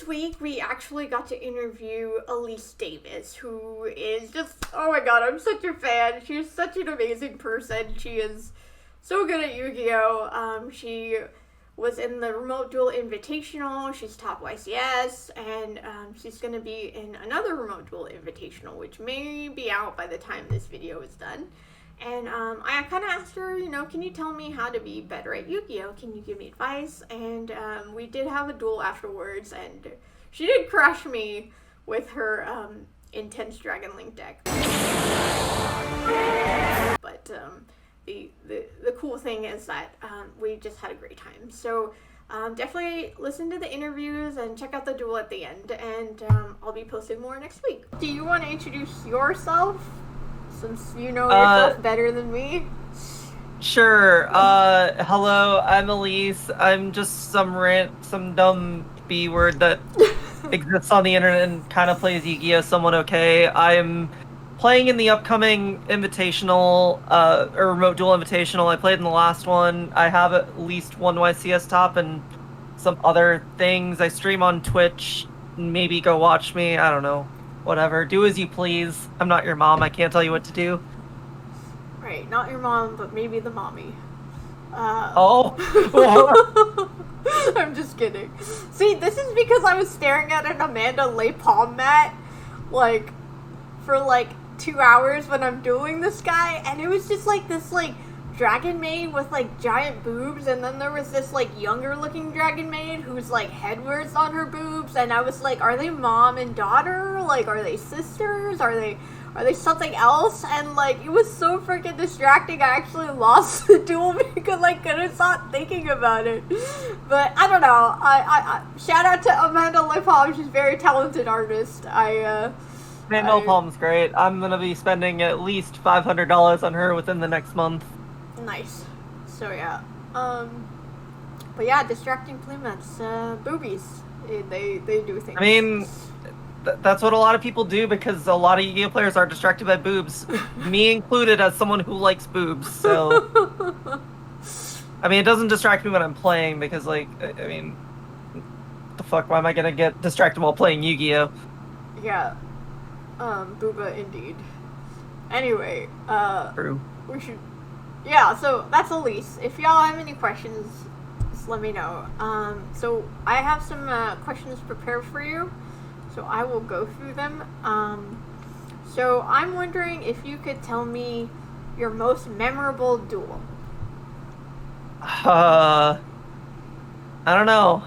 week we actually got to interview Alyse Davis, who is just, oh my god, I'm such a fan. She's such an amazing person. She is so good at Yu-Gi-Oh! She was in the Remote Duel Invitational, she's top YCS, and she's going to be in another Remote Duel Invitational, which may be out by the time this video is done. And I kind of asked her, can you tell me how to be better at Yu-Gi-Oh? Can you give me advice? And we did have a duel afterwards, and she did crush me with her intense Dragon Link deck. But the cool thing is that we just had a great time. So definitely listen to the interviews and check out the duel at the end. And I'll be posting more next week. Do you want to introduce yourself? Since you know yourself better than me. Sure. Hello, I'm Alyse. I'm just some dumb B word that exists on the internet and kind of plays Yu-Gi-Oh! Somewhat okay. I'm playing in the upcoming Invitational, or Remote Duel Invitational. I played in the last one. I have at least one YCS top and some other things. I stream on Twitch. Maybe go watch me. I don't know. Whatever. Do as you please. I'm not your mom. I can't tell you what to do. Right. Not your mom, but maybe the mommy. Oh. I'm just kidding. See, this is because I was staring at an Amanda Le Palm mat, for 2 hours when I'm dueling this guy, and it was just this dragon maid with giant boobs, and then there was this younger looking dragon maid who's headwards on her boobs, and I was like, are they mom and daughter? Are they sisters? Are they something else? And it was so freaking distracting. I actually lost the duel because I couldn't stop thinking about it. But I don't know. I shout out to Amanda Le Palm. She's a very talented artist. Amanda Le Palm's great. I'm gonna be spending at least $500 on her within the next month. Nice. So yeah. But yeah, distracting playmats, boobies. They do things. I mean, that's what a lot of people do because a lot of Yu-Gi-Oh players are distracted by boobs. Me included as someone who likes boobs, so... I mean, it doesn't distract me when I'm playing because, the fuck, why am I gonna get distracted while playing Yu-Gi-Oh? Yeah. Booba indeed. Anyway, True. We should... Yeah, so that's Alyse. If y'all have any questions, just let me know. So I have some questions prepared for you, so I will go through them. So I'm wondering if you could tell me your most memorable duel. I don't know.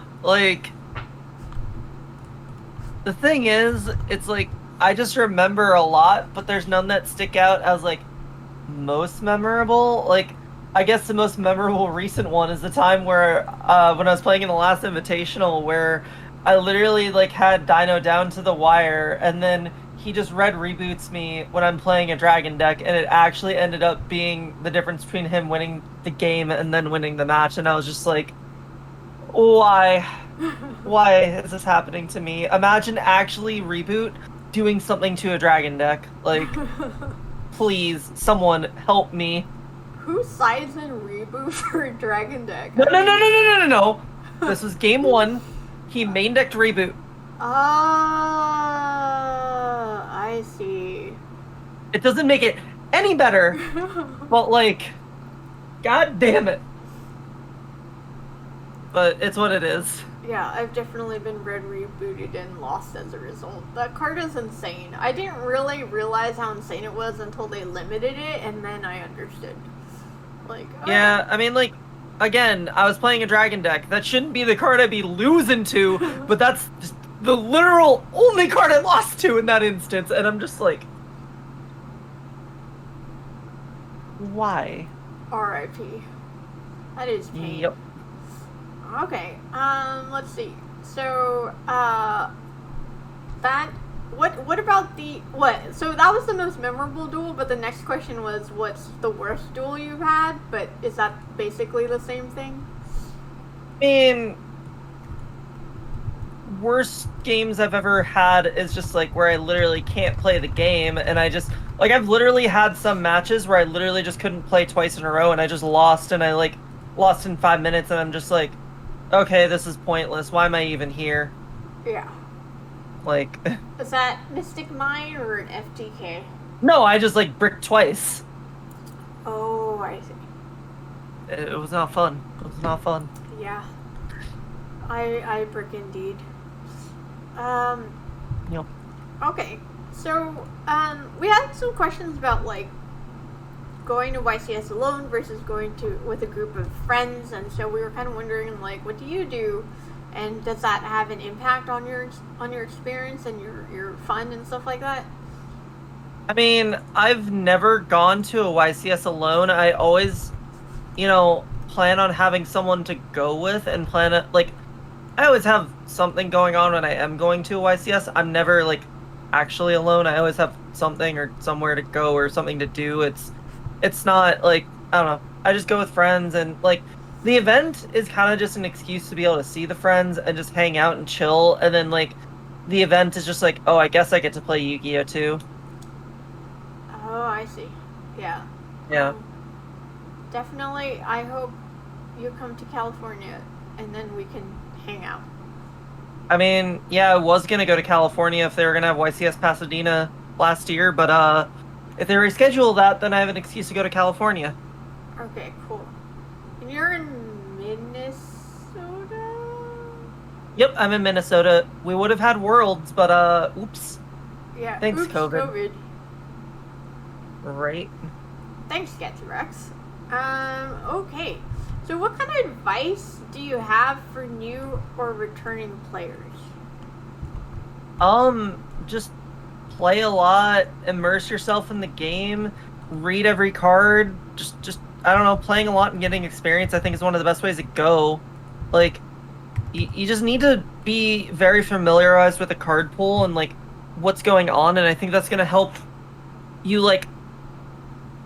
The thing is, it's I just remember a lot, but there's none that stick out as most memorable. I guess the most memorable recent one is the time where when I was playing in the last Invitational, where I literally had Dino down to the wire, and then he just red reboots me when I'm playing a dragon deck, and it actually ended up being the difference between him winning the game and then winning the match, and I was just like, why is this happening to me? Imagine actually reboot doing something to a dragon deck. Please, someone help me. Who sides in reboot for a dragon deck? No. This was game 1. He main decked reboot. I see. It doesn't make it any better, but god damn it. But it's what it is. Yeah, I've definitely been red rebooted and lost as a result. That card is insane. I didn't really realize how insane it was until they limited it, and then I understood. Yeah, I mean, again, I was playing a dragon deck. That shouldn't be the card I'd be losing to, but that's just the literal only card I lost to in that instance, and I'm just like... Why? R.I.P. That is pain. Yep. Okay, let's see. So, what about so that was the most memorable duel, but the next question was, what's the worst duel you've had? But is that basically the same thing? I mean, worst games I've ever had is just where I literally can't play the game, and I just, I've literally had some matches where I literally just couldn't play twice in a row, and I just lost, and I, lost in 5 minutes, and I'm just okay, this is pointless. Why am I even here? Yeah. Like, Is that Mystic Mine or an FTK? no, I just like bricked twice. Oh, I see. It was not fun. It was not fun. Yeah. I brick indeed. Um, Yep. okay. So, we had some questions about, like, going to YCS alone versus going to with a group of friends, and so we were kind of wondering, like, what do you do, and does that have an impact on your experience and your fun and stuff like that? I mean, I've never gone to a YCS alone. I always, plan on having someone to go with and plan it. Like, I always have something going on when I am going to a YCS. I'm never, like, actually alone. I always have something or somewhere to go or something to do. It's not, like, I don't know. I just go with friends and, like, the event is kind of just an excuse to be able to see the friends and just hang out and chill. And then, like, the event is just like, oh, I guess I get to play Yu-Gi-Oh! Too. Oh, I see. Yeah. Yeah. Definitely. I hope you come to California, and then we can hang out. I mean, yeah, I was gonna go to California if they were gonna have YCS Pasadena last year, but if they reschedule that, then I have an excuse to go to California. Okay, cool. And you're in Minnesota? Yep, I'm in Minnesota. We would have had Worlds, but oops. Yeah. Thanks, Oops, COVID. Right. Thanks, Getrex. Okay. So what kind of advice do you have for new or returning players? Just play a lot, immerse yourself in the game, read every card, just I don't know, playing a lot and getting experience I think is one of the best ways to go. Like you just need to be very familiarized with the card pool and like what's going on, and I think that's gonna help you like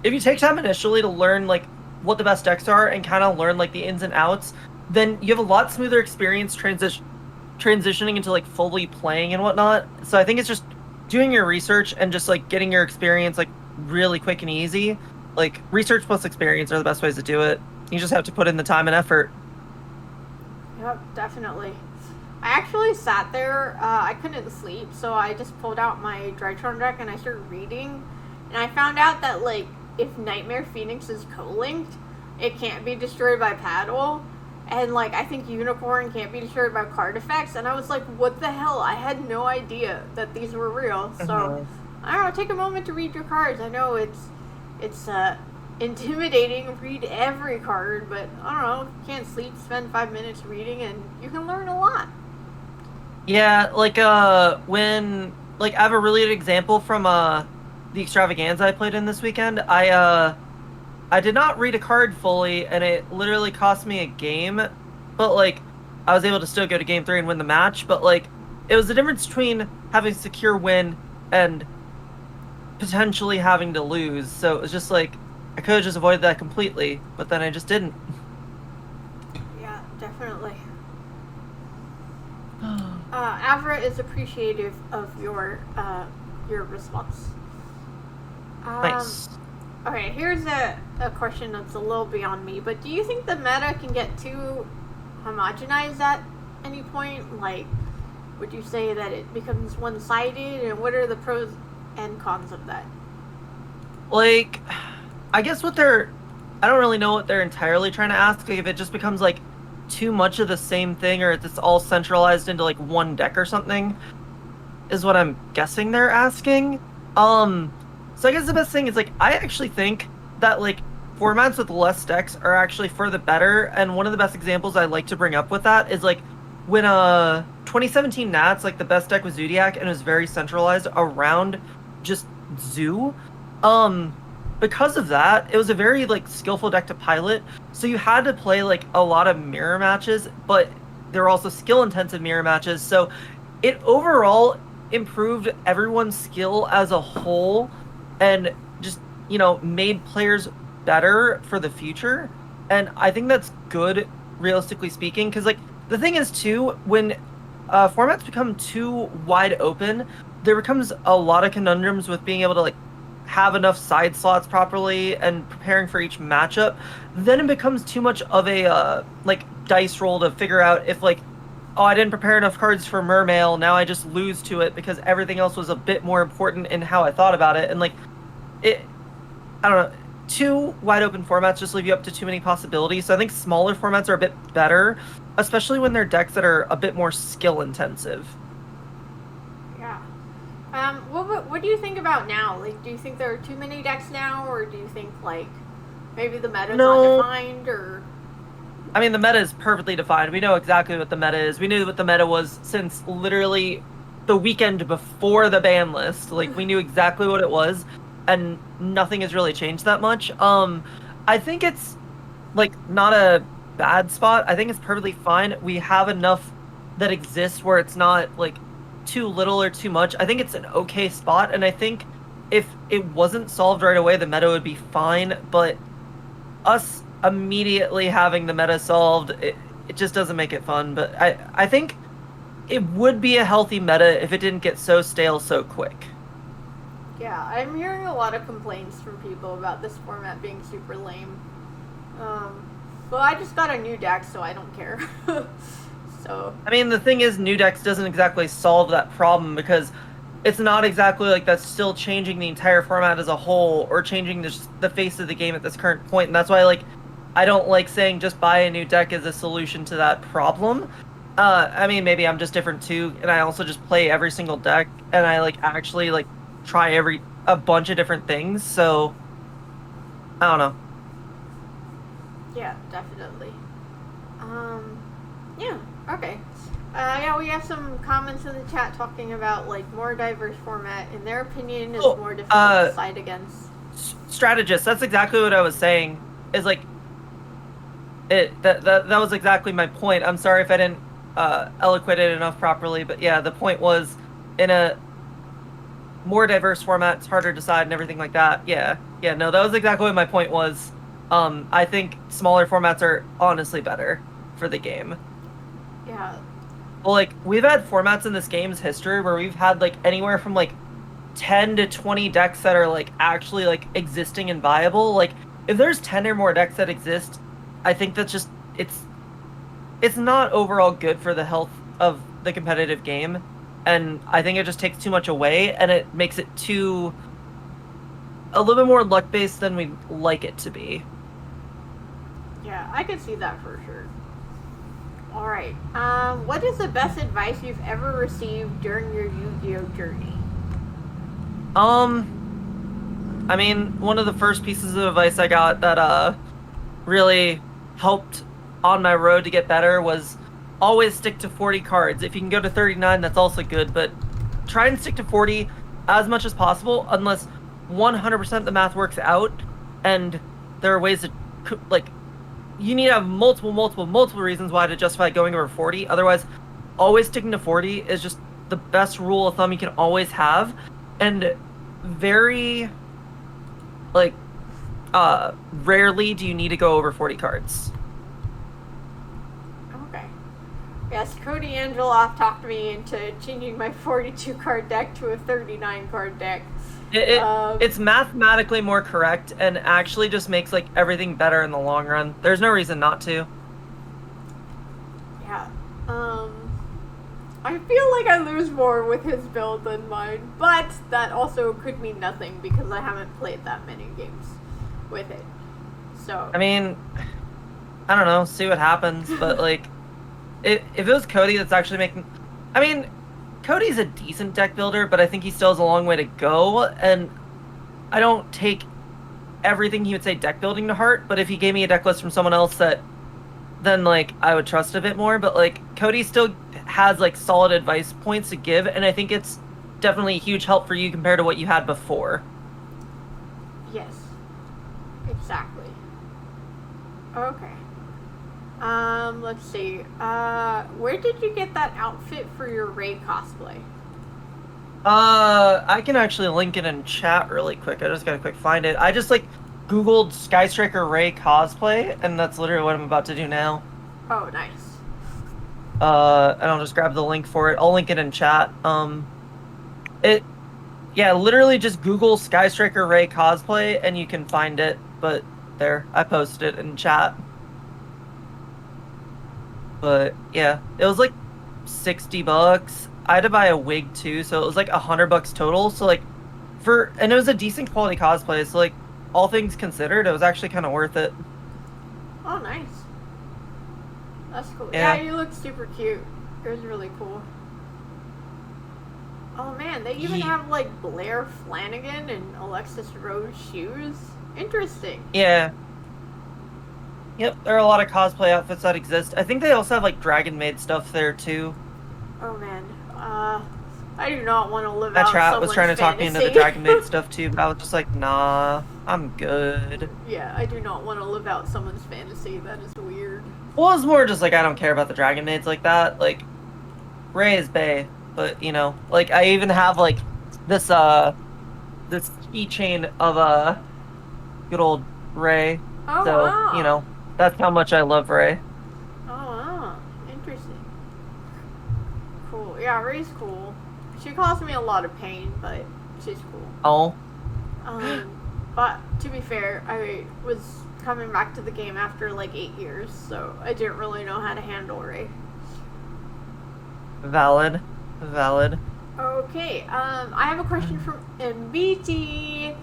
if you take time initially to learn like what the best decks are and kind of learn like the ins and outs, then you have a lot smoother experience transitioning into like fully playing and whatnot. So I think it's just doing your research and just like getting your experience like really quick and easy. Like research plus experience are the best ways to do it. You just have to put in the time and effort. Yep, definitely. I actually sat there. I couldn't sleep, so I just pulled out my Drytron deck and I started reading. And I found out that, like, if Nightmare Phoenix is co-linked, it can't be destroyed by paddle. And, like, I think Unicorn can't be destroyed by card effects. And I was like, what the hell? I had no idea that these were real. So, I don't know, take a moment to read your cards. I know it's intimidating, read every card, but I don't know, you can't sleep, spend 5 minutes reading, and you can learn a lot. Yeah, like when like I have a really good example from the extravaganza I played in this weekend. I did not read a card fully and it literally cost me a game, but like I was able to still go to game 3 and win the match, but like it was the difference between having a secure win and potentially having to lose. So it was just like I could have just avoided that completely, but then I just didn't. Yeah, definitely. Avra is appreciative of your response. Nice. Okay, here's a question that's a little beyond me, but do you think the meta can get too homogenized at any point? Like, would you say that it becomes one-sided, and what are the pros and cons of that? Like, I guess I don't really know what they're entirely trying to ask. Like, if it just becomes like too much of the same thing, or if it's all centralized into like one deck or something, is what I'm guessing they're asking. So I guess the best thing is like I actually think that like formats with less decks are actually for the better, and one of the best examples I like to bring up with that is like when 2017 Nats, like the best deck was Zodiac and it was very centralized around just Zoo. Because of that, it was a very like skillful deck to pilot. So you had to play like a lot of mirror matches, but there were also skill intensive mirror matches. So it overall improved everyone's skill as a whole and just, made players better for the future. And I think that's good, realistically speaking, because like the thing is too, when formats become too wide open, there becomes a lot of conundrums with being able to like have enough side slots properly and preparing for each matchup. Then it becomes too much of a like dice roll to figure out if like oh, I didn't prepare enough cards for Mermail, now I just lose to it because everything else was a bit more important in how I thought about it. And like it I don't know, too wide open formats just leave you up to too many possibilities. So I think smaller formats are a bit better, especially when they're decks that are a bit more skill intensive. Yeah. What do you think about now? Like, do you think there are too many decks now, or do you think like maybe the meta's not No, defined, or I mean, the meta is perfectly defined. We know exactly what the meta is. We knew what the meta was since literally the weekend before the ban list. Like, we knew exactly what it was, and nothing has really changed that much. I think it's like not a bad spot. I think it's perfectly fine. We have enough that exists where it's not like too little or too much. I think it's an okay spot, and I think if it wasn't solved right away, the meta would be fine. But us immediately having the meta solved, it just doesn't make it fun. But I think it would be a healthy meta if it didn't get so stale so quick. yeah, I'm hearing a lot of complaints from people about this format being super lame. Well, I just got a new deck, so I don't care. So I mean, the thing is, new decks doesn't exactly solve that problem because it's not exactly like that's still changing the entire format as a whole or changing the face of the game at this current point. And that's why, like, I don't like saying just buy a new deck as a solution to that problem. I mean, maybe I'm just different too, and I also just play every single deck, and I like actually like try a bunch of different things. So I don't know. yeah, definitely. Yeah, okay. Yeah, we have some comments in the chat talking about like more diverse format. In their opinion, is Oh, more difficult to side against. Strategist. That's exactly what I was saying. Is like that was exactly my point. I'm sorry if I didn't eloquate it enough properly, but yeah, the point was in a more diverse format, it's harder to decide and everything like that. Yeah, yeah, no, that was exactly what my point was. I think smaller formats are honestly better for the game. Yeah, Well, like we've had formats in this game's history where we've had like anywhere from like 10 to 20 decks that are like actually like existing and viable. Like if there's 10 or more decks that exist, I think that's just it's not overall good for the health of the competitive game. And I think it just takes too much away and it makes it too a little bit more luck based than we'd like it to be. yeah, I could see that for sure. All right. What is the best advice you've ever received during your Yu-Gi-Oh journey? I mean, one of the first pieces of advice I got that really helped on my road to get better was always stick to 40 cards. If you can go to 39, that's also good, but try and stick to 40 as much as possible unless 100% the math works out and there are ways to like you need to have multiple reasons why to justify going over 40. Otherwise, always sticking to 40 is just the best rule of thumb you can always have. And very, like, rarely do you need to go over 40 cards. Okay. Yes, Cody Angeloff talked me into changing my 42 card deck to a 39 card deck. It's mathematically more correct and actually just makes like everything better in the long run. There's no reason not to. Yeah. I feel like I lose more with his build than mine, but that also could mean nothing because I haven't played that many games with it. So I mean, I don't know, see what happens, but like if it was Cody that's actually making I mean, Cody's a decent deck builder, but I think he still has a long way to go, and I don't take everything he would say deck building to heart, but if he gave me a deck list from someone else that then like I would trust a bit more, but like Cody still has like solid advice points to give, and I think it's definitely a huge help for you compared to what you had before. yes, exactly. Okay. Let's see. Where did you get that outfit for your Raye cosplay? I can actually link it in chat really quick. I just gotta quick find it. I just like Googled Sky Striker Raye cosplay, and that's literally what I'm about to do now. Oh, nice. And I'll just grab the link for it. I'll link it in chat. Yeah, literally just Google Sky Striker Raye cosplay, and you can find it. But there, I posted it in chat. But yeah, it was like $60. I had to buy a wig too, so it was like $100 total. So like and it was a decent quality cosplay, so like all things considered, it was actually kind of worth it. Oh, nice. That's cool. Yeah. Yeah, you look super cute. It was really cool. Oh man, they even have like Blair Flanagan and Alexis Rose shoes. Interesting. Yeah. Yep, there are a lot of cosplay outfits that exist. I think they also have like Dragon Maid stuff there too. Oh man, I do not want to live That out chat someone's was trying to talk me into the fantasy. Dragon Maid stuff too, but I was just like, nah, I'm good. Yeah, I do not want to live out someone's fantasy. That is weird. Well, it's more just like I don't care about the Dragon Maids like that. Like, Raye is bae, but you know, like I even have like this this keychain of good old Raye. Oh So, wow. you know, that's how much I love Raye. Oh wow. Interesting. Cool. Yeah, Ray's cool. She caused me a lot of pain, but she's cool. Oh. But to be fair, I was coming back to the game after like 8 years, so I didn't really know how to handle Raye. Valid. Valid. Okay, I have a question from MBT.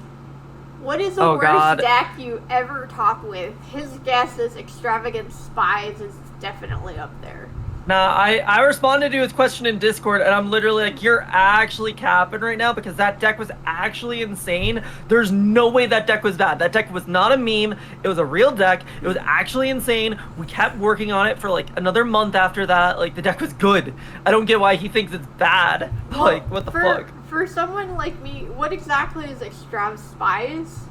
What is the Oh, worst God. deck you ever top with? His guess is Extravagant Spies is definitely up there. Nah, I responded to his question in Discord, and I'm literally like, you're actually capping right now because that deck was actually insane. There's no way that deck was bad. That deck was not a meme. It was a real deck. It was actually insane. We kept working on it for like another month after that. Like, the deck was good. I don't get why he thinks it's bad. Well, Like, what the fuck? For someone like me, what exactly is Extrav Spies?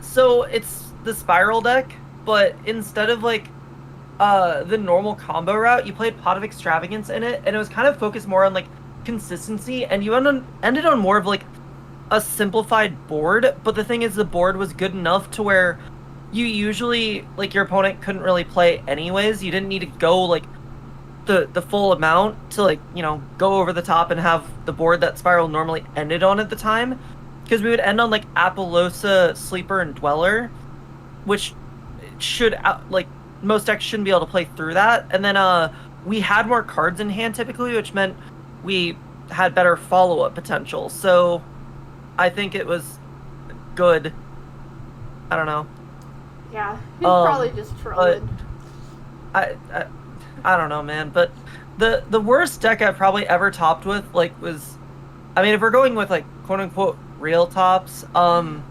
So it's the Spiral deck, but instead of like the normal combo route, you played Pot of Extravagance in it, and it was kind of focused more on like consistency, and you ended on more of like a simplified board. But the thing is, the board was good enough to where you usually, like, your opponent couldn't really play anyways. You didn't need to go like the full amount to, like, you know, go over the top and have the board that Spiral normally ended on at the time, because we would end on like Apollosa, Sleeper, and Dweller, which should like most decks shouldn't be able to play through that. And then we had more cards in hand typically, which meant we had better follow-up potential. So I think it was good. I don't know. Yeah, he's probably just trolling. I don't know, man. But the worst deck I've probably ever topped with, like, was, I mean, if we're going with like quote unquote real tops, I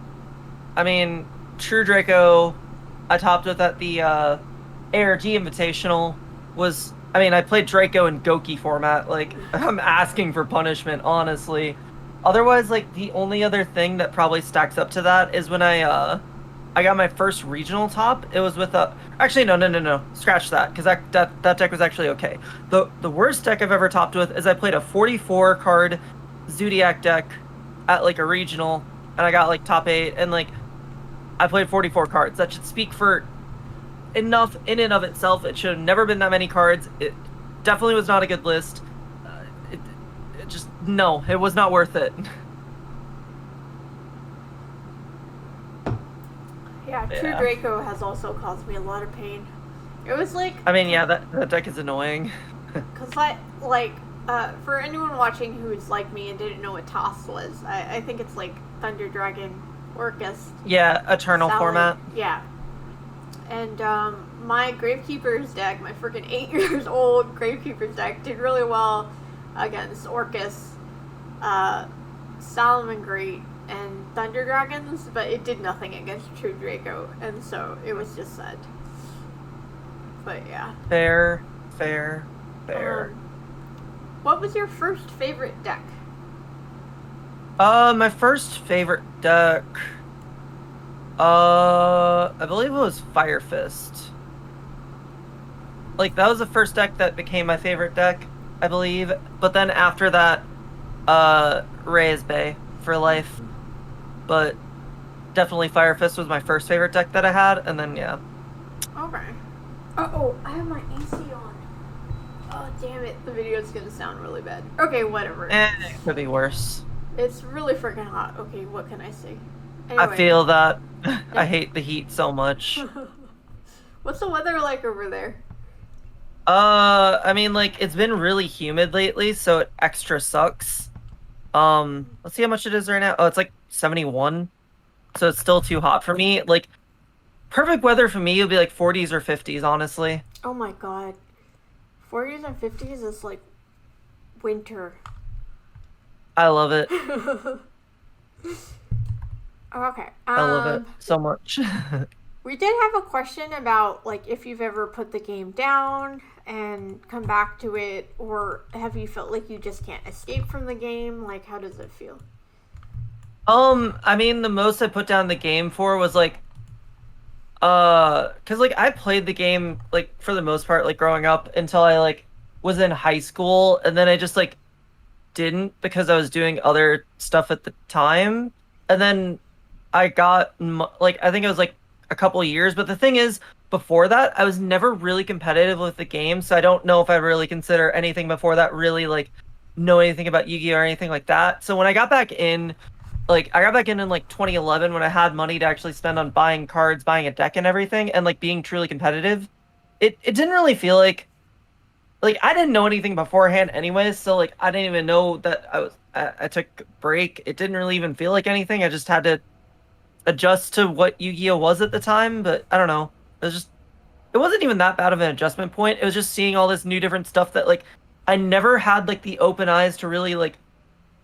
mean, True Draco I topped with at the ARG Invitational was, I mean, I played Draco in Goki format. Like, I'm asking for punishment, honestly. Otherwise, like, the only other thing that probably stacks up to that is when I got my first regional top. It was with actually, no. Scratch that, because that deck was actually okay. The worst deck I've ever topped with is I played a 44 card Zodiac deck at, like, a regional, and I got, like, top 8, and, like, I played 44 cards. That should speak for enough in and of itself. It should have never been that many cards. It definitely was not a good list. It just, no, it was not worth it. Yeah, True Draco has also caused me a lot of pain. It was like, I mean, yeah, that deck is annoying. because for anyone watching who's like me and didn't know what Toss was, I think it's like Thunder Dragon, Orcus. Yeah, Eternal Salad. format. Yeah. And my Gravekeeper's deck, my freaking 8 years old Gravekeeper's deck, did really well against Orcus, Salamangreat, and Thunder Dragons, but it did nothing against True Draco, and so it was just sad. But yeah. Fair. What was your first favorite deck? My first favorite deck, I believe it was Fire Fist. Like, that was the first deck that became my favorite deck, I believe. But then after that, Raye's Bay for life. But definitely Fire Fist was my first favorite deck that I had, and then, yeah. Okay. Uh-oh, I have my AC on. Oh, damn it. The video's gonna sound really bad. Okay, whatever. It could be worse. It's really freaking hot. Okay, what can I say? I Anyway. feel that. I hate the heat so much. What's the weather like over there? I mean, like, it's been really humid lately, so it extra sucks. Let's see how much it is right now. Oh, it's like 71, so it's still too hot for me. Like, perfect weather for me would be like 40s or 50s, honestly. Oh my god. 40s and 50s is like winter. I love it. Okay. I love it so much. We did have a question about like if you've ever put the game down and come back to it, or have you felt like you just can't escape from the game? Like, how does it feel? I mean, the most I put down the game for was like, 'cause like I played the game like for the most part like growing up until I like was in high school, and then I just like didn't because I was doing other stuff at the time. And then I got like I think it was like a couple of years, but the thing is before that I was never really competitive with the game, so I don't know if I really consider anything before that really like know anything about Yu-Gi-Oh or anything like that. So when I got back in, like I got back in like 2011 when I had money to actually spend on buying cards, buying a deck and everything, and like being truly competitive, it didn't really feel like I didn't know anything beforehand anyways, so like I didn't even know that I took a break. It didn't really even feel like anything. I just had to adjust to what Yu-Gi-Oh was at the time, but I don't know. It wasn't even that bad of an adjustment point. It was just seeing all this new different stuff that like I never had like the open eyes to really like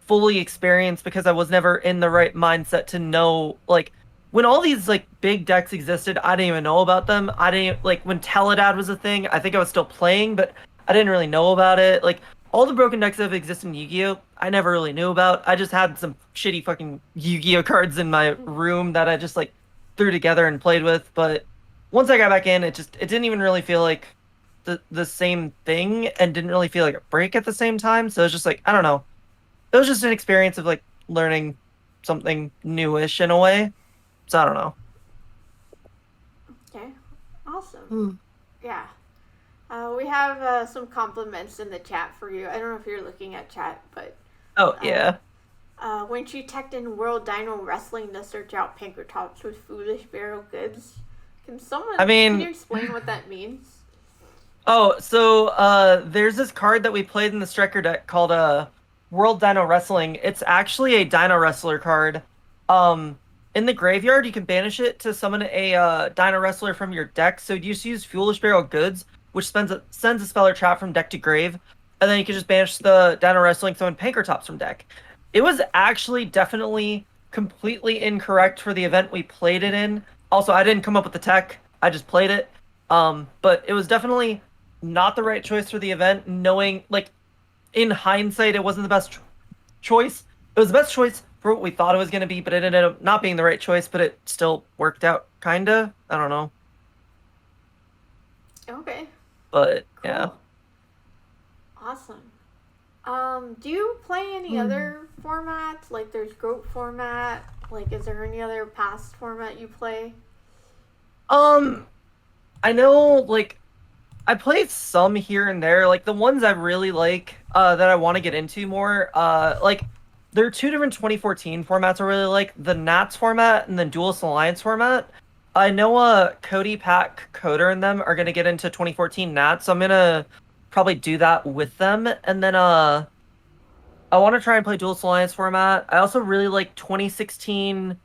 fully experience because I was never in the right mindset to know like when all these like big decks existed, I didn't even know about them. I didn't like when Teledad was a thing, I think I was still playing, but I didn't really know about it. Like all the broken decks that have existed in Yu-Gi-Oh, I never really knew about. I just had some shitty fucking Yu-Gi-Oh cards in my room that I just like threw together and played with, but once I got back in, it didn't even really feel like the same thing and didn't really feel like a break at the same time. So it's just like I don't know, it was just an experience of like learning something newish in a way. So I don't know. Okay. Awesome. Hmm. Yeah. We have some compliments in the chat for you. I don't know if you're looking at chat, but Oh uh, yeah. when she teched in World Dino Wrestling to search out Pinkertops with foolish barrel goods, I can you mean, explain what that means? so there's this card that we played in the Striker deck called World Dino Wrestling. It's actually a Dino Wrestler card. Um in the graveyard you can banish it to summon a Dino Wrestler from your deck. So you just use Foolish Barrel Goods, which sends a spell or trap from deck to grave, and then you can just banish the Dino Wrestling summon Pankratops from deck. It was actually definitely completely incorrect for the event we played it in. Also, I didn't come up with the tech. I just played it. But it was definitely not the right choice for the event, knowing like in hindsight it wasn't the best choice. It was the best choice for what we thought it was going to be, but it ended up not being the right choice, but it still worked out kinda. I don't know. Okay. But yeah. Cool. Awesome. Do you play any other formats? Like there's GOAT format. Like is there any other past format you play? Um I know like I played some here and there. Like the ones I really like that I want to get into more like there are two different 2014 formats I really like, the Nats format and the Duelist Alliance format. I know Cody, Pack, Coder and them are going to get into 2014 Nats, so I'm going to probably do that with them. And then I want to try and play Duelist Alliance format. I also really like 2016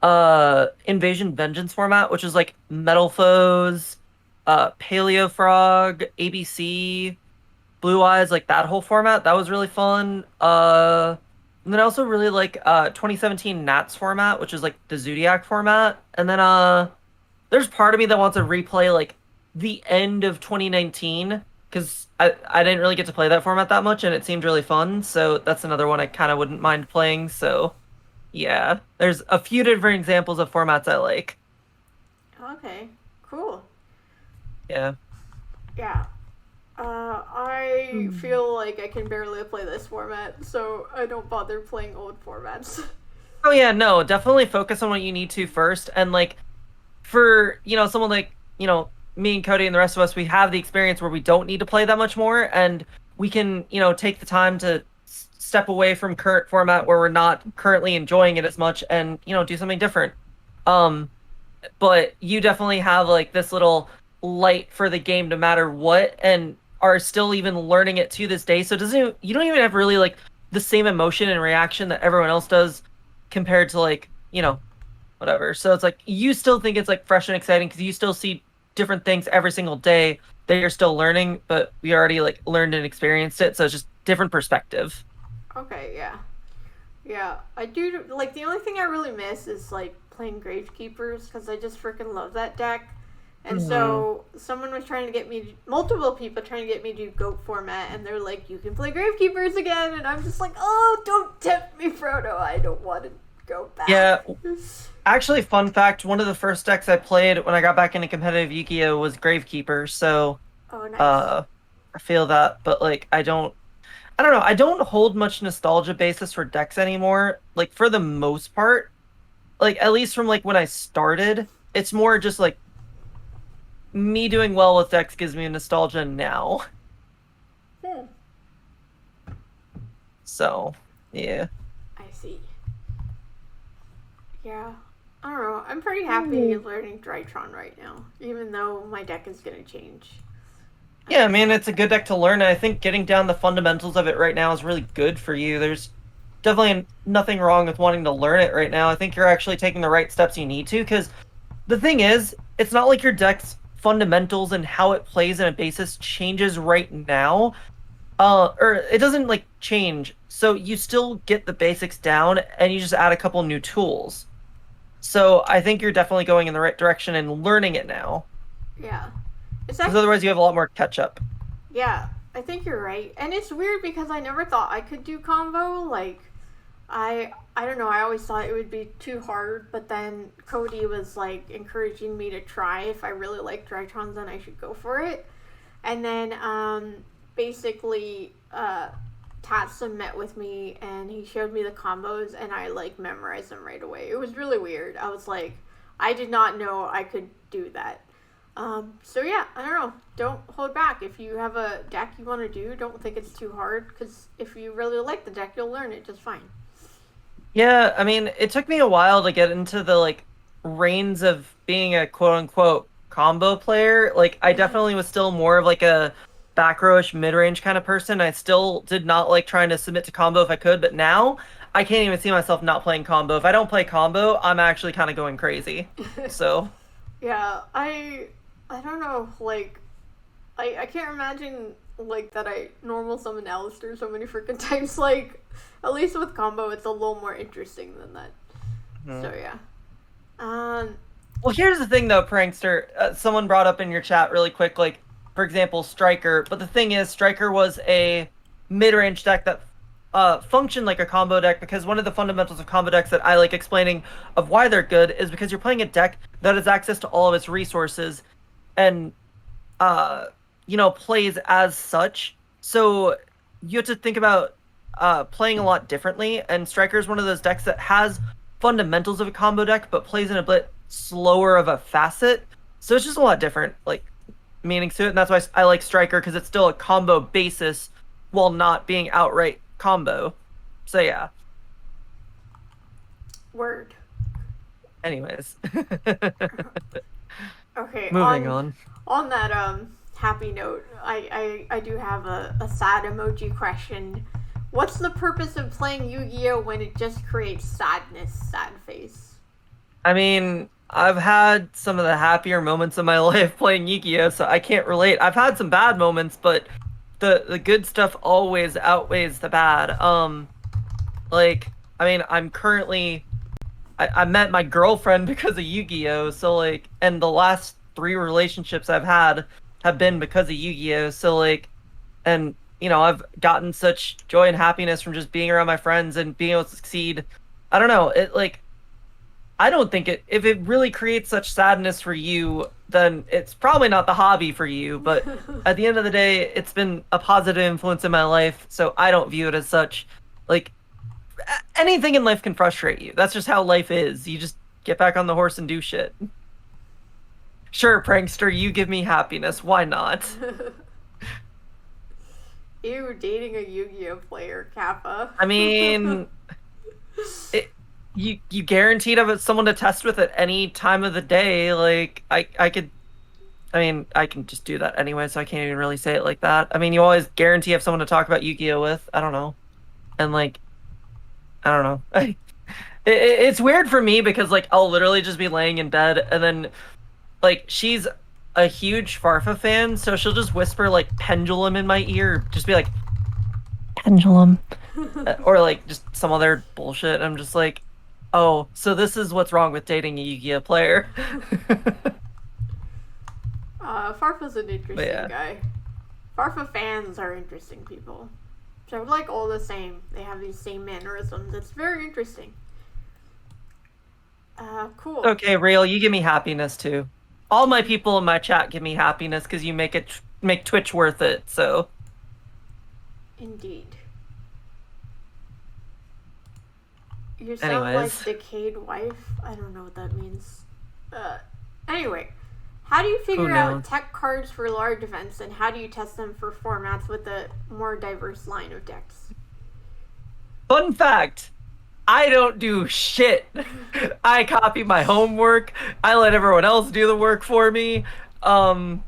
Invasion Vengeance format, which is like Metal Foes, Paleo Frog, ABC, Blue Eyes, like that whole format. That was really fun. And then I also really like 2017 Nats format, which is like the Zodiac format. And then there's part of me that wants to replay like the end of 2019 because I didn't really get to play that format that much and it seemed really fun. So that's another one I kind of wouldn't mind playing. So yeah, there's a few different examples of formats I like. Okay. Cool. Yeah. Yeah. I Hmm. feel like I can barely play this format, so I don't bother playing old formats. Oh yeah, no, definitely focus on what you need to first. And like for, someone like, me and Cody and the rest of us, we have the experience where we don't need to play that much more and we can, take the time to step away from current format where we're not currently enjoying it as much and, do something different. Um, but you definitely have like this little light for the game no matter what, and are still even learning it to this day. So it doesn't you don't even have really like the same emotion and reaction that everyone else does compared to like, whatever. So it's like you still think it's like fresh and exciting because you still see different things every single day that you're still learning, but we already like learned and experienced it, so it's just different perspective. Okay, yeah. Yeah, I do, like, the only thing I really miss is, like, playing Gravekeepers, because I just freaking love that deck. And Hmm. so, someone was trying to get me, multiple people trying to get me to do GOAT format, and they're like, you can play Gravekeepers again, and I'm just like, oh, don't tempt me, Frodo, I don't want to go back. Yeah, actually, fun fact, one of the first decks I played when I got back into competitive Yu-Gi-Oh was Gravekeeper, so Oh, nice. uh I feel that, but like I don't know, I don't hold much nostalgia basis for decks anymore. Like for the most part, like at least from like when I started, it's more just like me doing well with decks gives me a nostalgia now. Hmm. So, yeah. I see. Yeah. I don't know. I'm pretty happy Hmm. learning Drytron right now, even though my deck is going to change. I'm Yeah, I just mean, it's a good deck to learn, and I think getting down the fundamentals of it right now is really good for you. There's definitely nothing wrong with wanting to learn it right now. I think you're actually taking the right steps you need to, because the thing is, it's not like your deck's fundamentals and how it plays in a basis changes right now. Or it doesn't like change. So you still get the basics down and you just add a couple new tools. So I think you're definitely going in the right direction and learning it now. yeah. It's Because actually otherwise you have a lot more catch up. yeah. I think you're right, and it's weird because I never thought I could do combo. Like I don't know. I always thought it would be too hard, but then Cody was like encouraging me to try. If I really like Drytrons, then I should go for it. And then basically Tatsa met with me and he showed me the combos and I like memorized them right away. It was really weird. I was like, I did not know I could do that. So yeah, I don't know. Don't hold back. If you have a deck you want to do, don't think it's too hard because if you really like the deck, you'll learn it just fine. Yeah, I mean, it took me a while to get into the like reins of being a quote unquote combo player. Like I definitely was still more of like a back rowish mid-range kind of person. I still did not like trying to submit to combo if I could, but now I can't even see myself not playing combo. If I don't play combo, I'm actually kind of going crazy. So, Yeah, I don't know. Like I can't imagine like that I normal summon Alistair so many freaking times. Like at least with combo, it's a little more interesting than that. hmm. So yeah. Um. Well, here's the thing though, Prankster. Someone brought up in your chat really quick, like, for example, Striker. But the thing is, Striker was a mid-range deck that functioned like a combo deck because one of the fundamentals of combo decks that I like explaining of why they're good is because you're playing a deck that has access to all of its resources and, uh, plays as such. So you have to think about playing a lot differently. And Striker is one of those decks that has fundamentals of a combo deck, but plays in a bit slower of a facet. So it's just a lot different, like meanings to it, and that's why I like Striker because it's still a combo basis while not being outright combo. So yeah. Word. Anyways, Okay. moving on. On that happy note, I do have a sad emoji question. What's the purpose of playing Yu-Gi-Oh when it just creates sadness, sad face? I mean, I've had some of the happier moments of my life playing Yugioh, so I can't relate. I've had some bad moments, but the good stuff always outweighs the bad. Like, I mean, I'm currently I met my girlfriend because of Yu-Gi-Oh! So like, and the last three relationships I've had have been because of Yu-Gi-Oh! So like, and I've gotten such joy and happiness from just being around my friends and being able to succeed. I don't know. It like I don't think if it really creates such sadness for you, then it's probably not the hobby for you. But at the end of the day, it's been a positive influence in my life, so I don't view it as such. Like anything in life can frustrate you. That's just how life is. You just get back on the horse and do shit. Sure, prankster, you give me happiness. Why not? Ew, dating a Yu-Gi-Oh player, Kappa. I mean, it, you guaranteed of it someone to test with at any time of the day. Like I could I mean, I can just do that anyway, so I can't even really say it like that. I mean, you always guarantee you have someone to talk about Yu-Gi-Oh with. I don't know. And like, I don't know. It's weird for me because like I'll literally just be laying in bed and then like she's a huge Farfa fan, so she'll just whisper like pendulum in my ear, just be like pendulum, or like just some other bullshit. I'm just like, oh, so this is what's wrong with dating a Yu-Gi-Oh player. Farfa's an But interesting yeah. guy. Farfa fans are interesting people. They're like all the same. They have these same mannerisms. It's very interesting. Cool. Okay, Real, you give me happiness too. All my people in my chat give me happiness because you make Twitch worth it. So Indeed. You sound like anyways, decayed wife. I don't know what that means. Anyway, how do you figure who out knows? tech cards for large events, and how do you test them for formats with a more diverse line of decks? Fun fact. I don't do shit. I copy my homework. I let everyone else do the work for me. Um,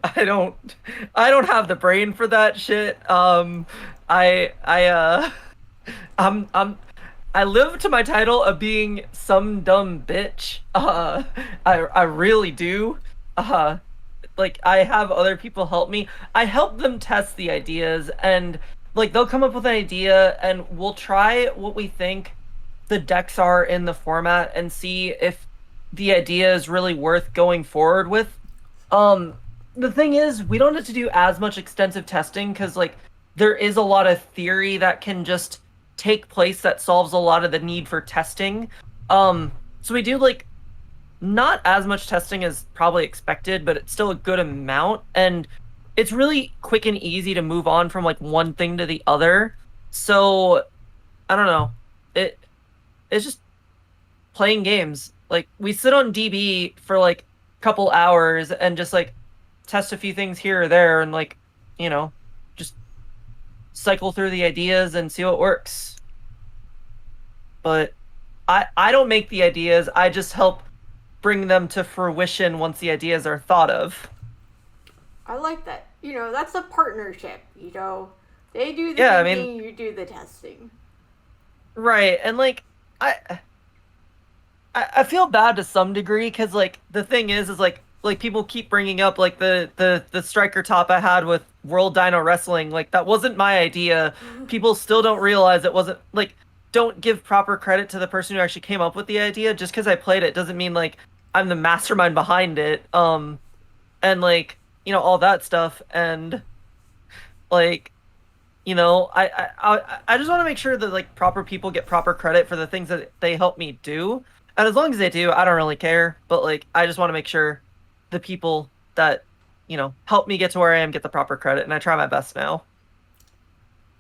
I don't I don't have the brain for that shit. I I'm I live to my title of being some dumb bitch. I really do. Uh like I have other people help me. I help them test the ideas and like they'll come up with an idea and we'll try what we think the decks are in the format and see if the idea is really worth going forward with. Um the thing is we don't have to do as much extensive testing because like there is a lot of theory that can just take place that solves a lot of the need for testing. So we do like not as much testing as probably expected, but it's still a good amount. And it's really quick and easy to move on from like one thing to the other. So I don't know. It's just playing games. Like we sit on DB for like a couple hours and just like test a few things here or there and like, you know, just cycle through the ideas and see what works. But I don't make the ideas. I just help bring them to fruition once the ideas are thought of. I like that. That's a partnership. They do the Yeah, I thinking, mean, you do the testing. right. And like I feel bad to some degree because like the thing is like people keep bringing up like the striker top I had with World Dino Wrestling, like that wasn't my idea. People still don't realize it wasn't like don't give proper credit to the person who actually came up with the idea. Just because I played it doesn't mean like I'm the mastermind behind it. And like all that stuff and like I just want to make sure that like proper people get proper credit for the things that they help me do. And as long as they do, I don't really care. But like I just want to make sure the people that, help me get to where I am get the proper credit and I try my best now.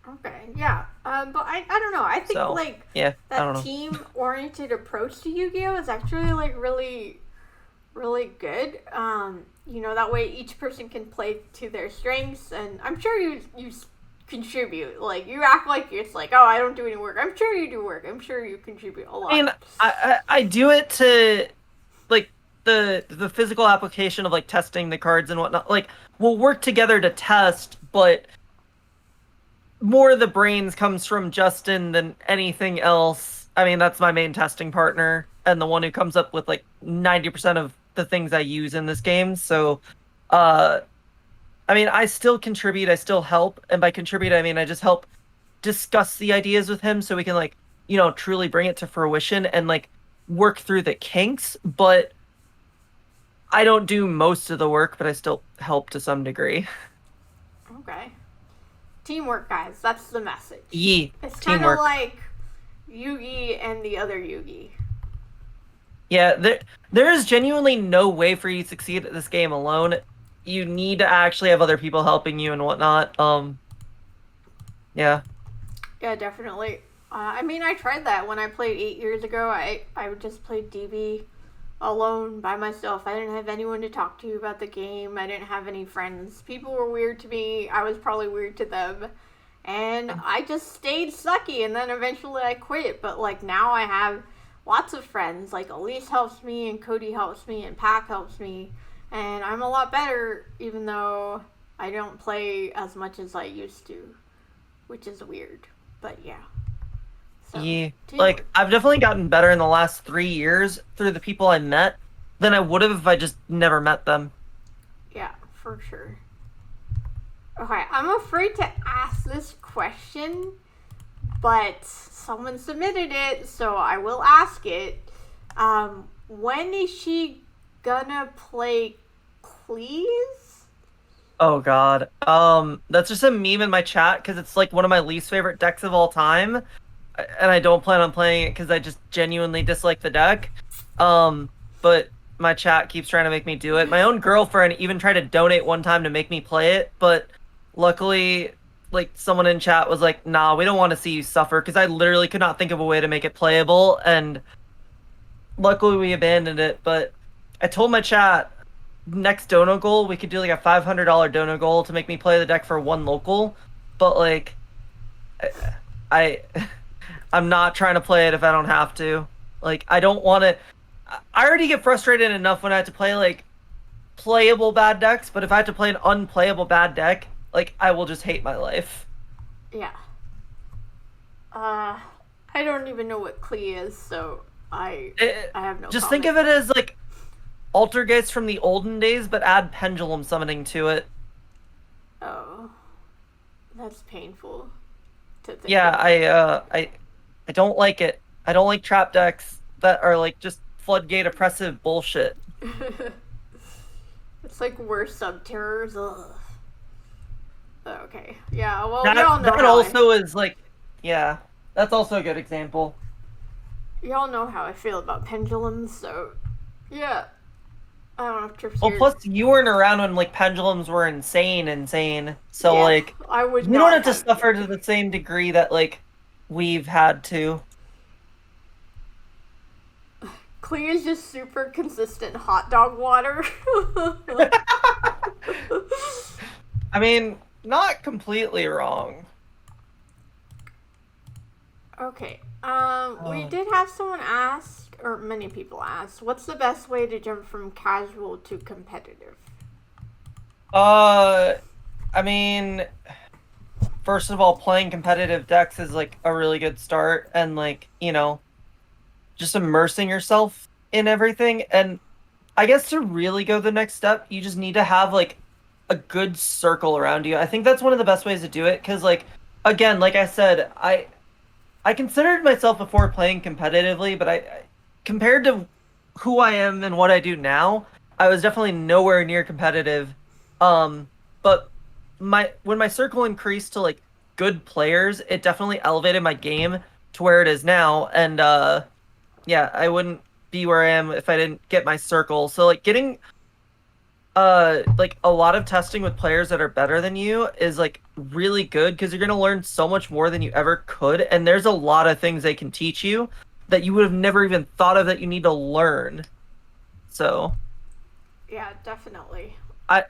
Okay, yeah. But I don't know. I think So, like yeah, I don't that know. team-oriented approach to Yu-Gi-Oh is actually like really, really good. That way each person can play to their strengths, and I'm sure you contribute. Like you act like it's like, oh, I don't do any work. I'm sure you do work. I'm sure you contribute a lot. I mean, I do it to like the physical application of like testing the cards and whatnot. Like we'll work together to test, but more of the brains comes from Justin than anything else. I mean, that's my main testing partner and the one who comes up with like 90% of the things I use in this game. So, I mean, I still contribute, I still help, and by contribute, I mean I just help discuss the ideas with him so we can like, truly bring it to fruition and like work through the kinks, but I don't do most of the work, but I still help to some degree. Okay. Teamwork, guys. That's the message. Yee, It's kind of teamwork. like Yugi and the other Yugi. Yeah, there is genuinely no way for you to succeed at this game alone. You need to actually have other people helping you and whatnot. Yeah. Yeah, definitely. I mean, I tried that when I played 8 years ago. I just played DB alone by myself. I didn't have anyone to talk to about the game. I didn't have any friends. People were weird to me. I was probably weird to them. And I just stayed sucky, and then eventually I quit. But, like, now I have lots of friends. Like, Alyse helps me, and Cody helps me, and Pac helps me. and I'm a lot better, even though I don't play as much as I used to, which is weird. But yeah. So, Yeah, like teamwork. I've definitely gotten better in the last 3 years through the people I met than I would have if I just never met them. Yeah, for sure. Okay, I'm afraid to ask this question, but someone submitted it, so I will ask it. When is she gonna play Cleese? Oh God. That's just a meme in my chat because it's like one of my least favorite decks of all time, and I don't plan on playing it because I just genuinely dislike the deck. But my chat keeps trying to make me do it. My own girlfriend even tried to donate one time to make me play it, but luckily, like someone in chat was like, "Nah, we don't want to see you suffer," because I literally could not think of a way to make it playable, and luckily we abandoned it. But I told my chat next dono goal we could do like a $500 dono goal to make me play the deck for one local, but like I I'm not trying to play it if I don't have to. Like I don't want to. I already get frustrated enough when I have to play like playable bad decks, but if I have to play an unplayable bad deck, like I will just hate my life. Yeah. Uh, I don't even know what Clee is, so I have no Just comment. think of it as like Altergeist from the olden days, but add pendulum summoning to it. Oh, that's painful to think Yeah, of. I don't like it. I don't like trap decks that are like just floodgate oppressive bullshit. It's like worse sub-terrors. Ugh. Okay. Yeah, well, That y'all know that how also is like, yeah, that's also a good example. y'all know how I feel about pendulums, so yeah. I don't have to Well, fear. plus you weren't around when like pendulums were insane. So Yeah, like I would you don't not have to have suffer to any. the same degree that like we've had to. Clee is just super consistent hot dog water. I mean, not completely wrong. Okay. We Oh. did have someone ask, or many people ask, what's the best way to jump from casual to competitive? Uh, I mean, first of all, playing competitive decks is like a really good start, and like, just immersing yourself in everything. And I guess to really go the next step, you just need to have like a good circle around you. I think that's one of the best ways to do it because like again, like I said, I considered myself before playing competitively, but compared to who I am and what I do now, I was definitely nowhere near competitive. But when my circle increased to like good players, it definitely elevated my game to where it is now. And yeah, I wouldn't be where I am if I didn't get my circle. So like getting like a lot of testing with players that are better than you is like really good because you're going to learn so much more than you ever could, and there's a lot of things they can teach you that you would have never even thought of that you need to learn. So Yeah, definitely. I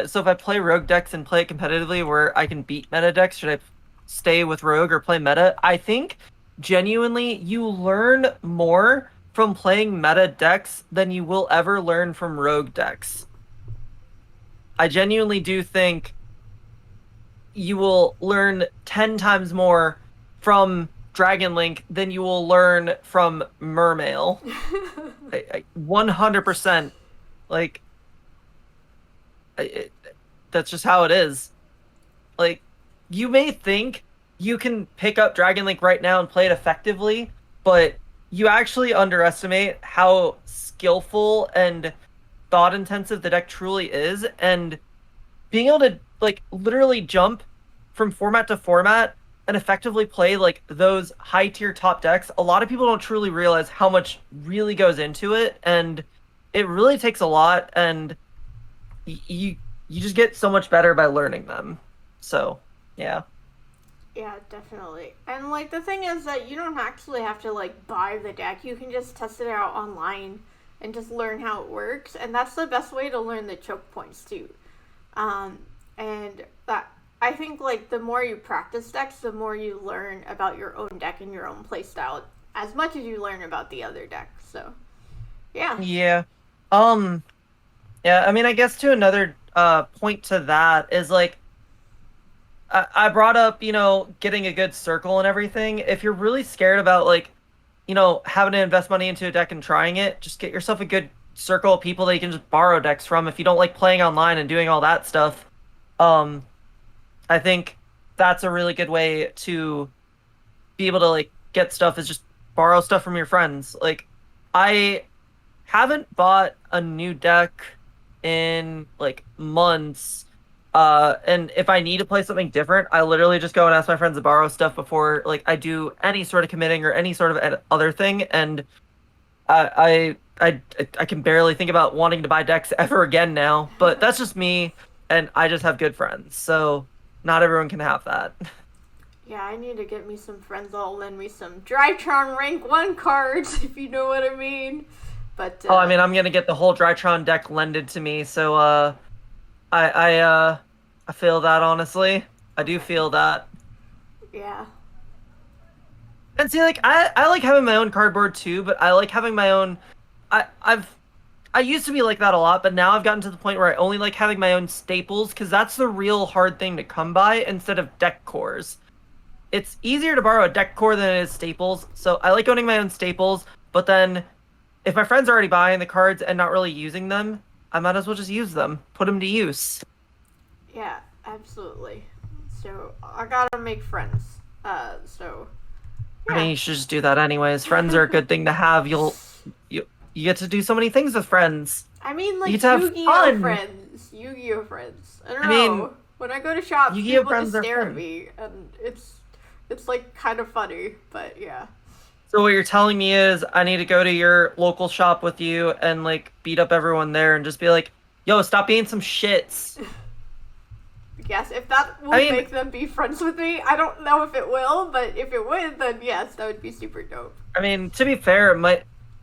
so if I play rogue decks and play it competitively where I can beat meta decks, should I stay with rogue or play meta? I think genuinely you learn more from playing meta decks than you will ever learn from rogue decks. I genuinely do think you will learn 10 times more from Dragon Link than you will learn from Mermail. 100%. Like, it, that's just how it is. Like, you may think you can pick up Dragon Link right now and play it effectively, but you actually underestimate how skillful and thought intensive the deck truly is. And being able to like literally jump from format to format and effectively play like those high tier top decks, a lot of people don't truly realize how much really goes into it, and it really takes a lot, and you just get so much better by learning them. So yeah. Yeah, definitely. And like the thing is that you don't actually have to like buy the deck. You can just test it out online and just learn how it works. And that's the best way to learn the choke points too. And that I think like the more you practice decks, the more you learn about your own deck and your own playstyle as much as you learn about the other decks. So yeah. Yeah. Um Yeah, I mean, I guess to another point to that is like I brought up, getting a good circle and everything. If you're really scared about like, having to invest money into a deck and trying it, just get yourself a good circle of people that you can just borrow decks from if you don't like playing online and doing all that stuff. Um, I think that's a really good way to be able to like get stuff is just borrow stuff from your friends. Like I haven't bought a new deck in like months. And if I need to play something different, I literally just go and ask my friends to borrow stuff before like I do any sort of committing or any sort of other thing. And I can barely think about wanting to buy decks ever again now. But that's just me, and I just have good friends, so not everyone can have that. Yeah, I need to get me some friends that'll lend me some Drytron rank 1 cards, if you know what I mean. But, Oh, I mean, I'm gonna get the whole Drytron deck lended to me, so I I I feel that honestly. I do feel that. yeah. And see, like I like having my own cardboard too, but I like having my own. I've I used to be like that a lot, but now I've gotten to the point where I only like having my own staples because that's the real hard thing to come by instead of deck cores. It's easier to borrow a deck core than it is staples, so I like owning my own staples. But then, if my friends are already buying the cards and not really using them, I might as well just use them, put them to use. Yeah, absolutely. So, I gotta make friends. So, I mean, yeah. you should just do that anyways. Friends are a good thing to have. You get to do so many things with friends. I mean, You like, get to have Yu-Gi-Oh fun. friends. Yu-Gi-Oh friends. I don't I mean, know. When I go to shops, Yu-Gi-Oh people just friends are stare at fun. me, and it's like, kind of funny, but yeah. So what you're telling me is I need to go to your local shop with you and like beat up everyone there and just be like, "Yo, stop being some shits." Yes, if that will I mean, make them be friends with me, I don't know if it will, but if it would, then yes, that would be super dope. to be fair,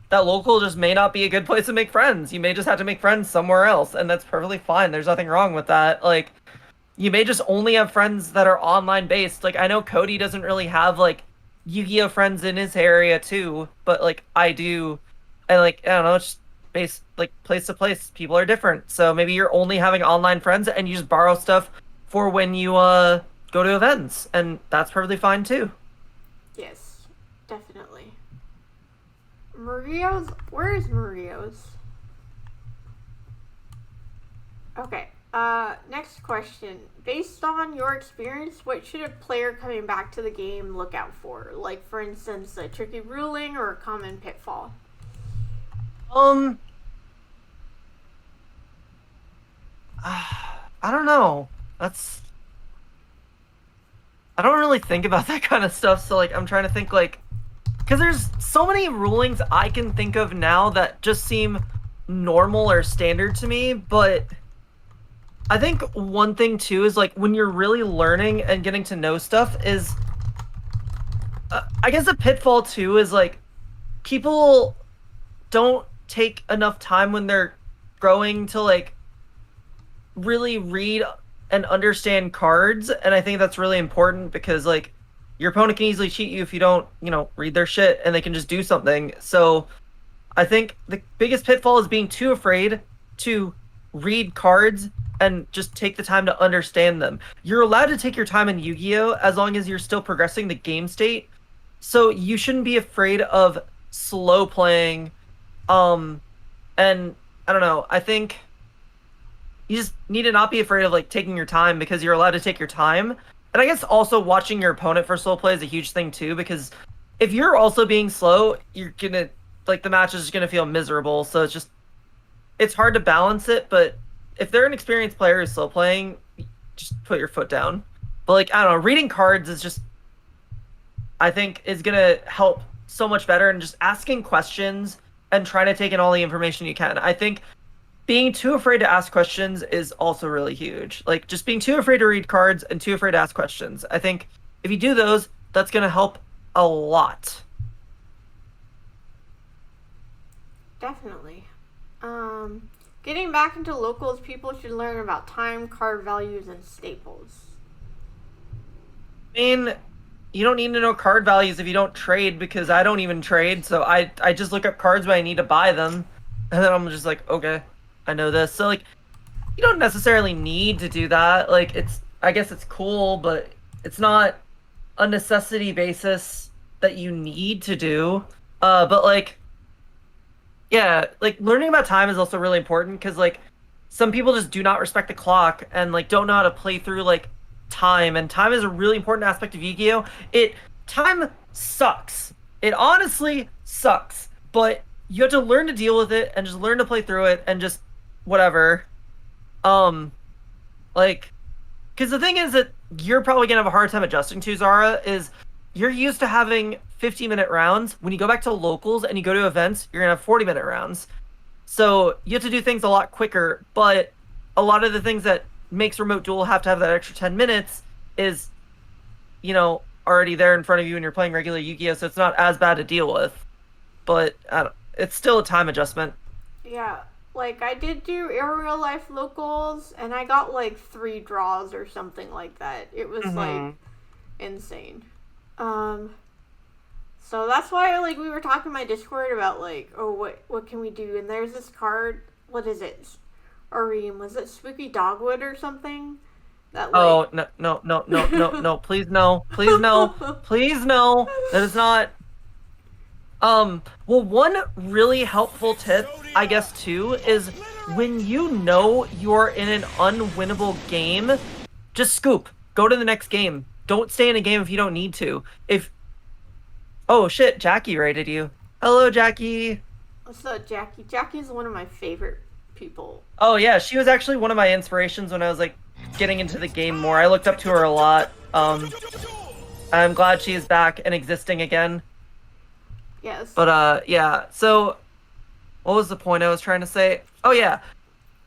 that local just may not be a good place to make friends. You may just have to make friends somewhere else, and that's perfectly fine. There's nothing wrong with that. Like, you may just only have friends that are online based. Like, I know Cody doesn't really have like Yu-Gi-Oh friends in his area too, but like I do. And like, I don't know, it's just based like place to place. People are different. So maybe you're only having online friends and you just borrow stuff for when you go to events, and that's perfectly fine too. Yes, definitely. Mario's? Where is Mario's? Okay. Next question. Based on your experience, what should a player coming back to the game look out for? Like, for instance, a tricky ruling or a common pitfall? Um, I don't know. That's I don't really think about that kind of stuff, so like I'm trying to think like because there's so many rulings I can think of now that just seem normal or standard to me, but I think one thing too is like when you're really learning and getting to know stuff is I guess a pitfall too is like people don't take enough time when they're growing to like really read and understand cards, and I think that's really important because like your opponent can easily cheat you if you don't, read their shit and they can just do something. So I think the biggest pitfall is being too afraid to read cards and just take the time to understand them. You're allowed to take your time in Yu-Gi-Oh as long as you're still progressing the game state. So you shouldn't be afraid of slow playing. Um and I don't know, I think you just need to not be afraid of like taking your time because you're allowed to take your time. And I guess also watching your opponent for slow play is a huge thing too because if you're also being slow, you're gonna like the match is just gonna feel miserable. So it's hard to balance it, but if they're an experienced player who's slow playing, just put your foot down. But like I don't know, reading cards is just I think is gonna help so much better and just asking questions and trying to take in all the information you can. I think being too afraid to ask questions is also really huge. Like just being too afraid to read cards and too afraid to ask questions. I think if you do those, that's gonna help a lot. Definitely. Getting back into locals, people should learn about time, card values, and staples. I mean, you don't need to know card values if you don't trade because I don't even trade, so I just look up cards when I need to buy them, and then I'm just like, okay. I know this. So like you don't necessarily need to do that. Like I guess it's cool, but it's not a necessity basis that you need to do. But like yeah, like learning about time is also really important because like some people just do not respect the clock and like don't know how to play through like time, and time is a really important aspect of Yu-Gi-Oh! It time sucks. It honestly sucks, but you have to learn to deal with it and just learn to play through it and just whatever. Um, like, because the thing is that you're probably gonna have a hard time adjusting to, Zara, is you're used to having 50-minute rounds. When you go back to locals and you go to events, you're gonna have 40-minute rounds. So you have to do things a lot quicker, but a lot of the things that makes remote duel have to have that extra 10 minutes is, already there in front of you and you're playing regular Yu-Gi-Oh! So it's not as bad to deal with. But it's still a time adjustment. Yeah, like I did do aerial life locals, and I got like 3 draws or something like that. It was like insane. So that's why like we were talking in my Discord about like, oh, what can we do? And there's this card. What is it? Areem, was it Spooky Dogwood or something? That like... Oh no! Please no! Please no! Please no! That is not. Well, one really helpful tip, I guess, too, is when you know you're in an unwinnable game, just scoop. Go to the next game. Don't stay in a game if you don't need to. Oh shit, Jackie rated you. Hello, Jackie. What's up, Jackie? Jackie's one of my favorite people. Oh yeah, she was actually one of my inspirations when I was like getting into the game more. I looked up to her a lot. I'm glad she is back and existing again. Yes. But yeah. So, what was the point I was trying to say? Oh yeah,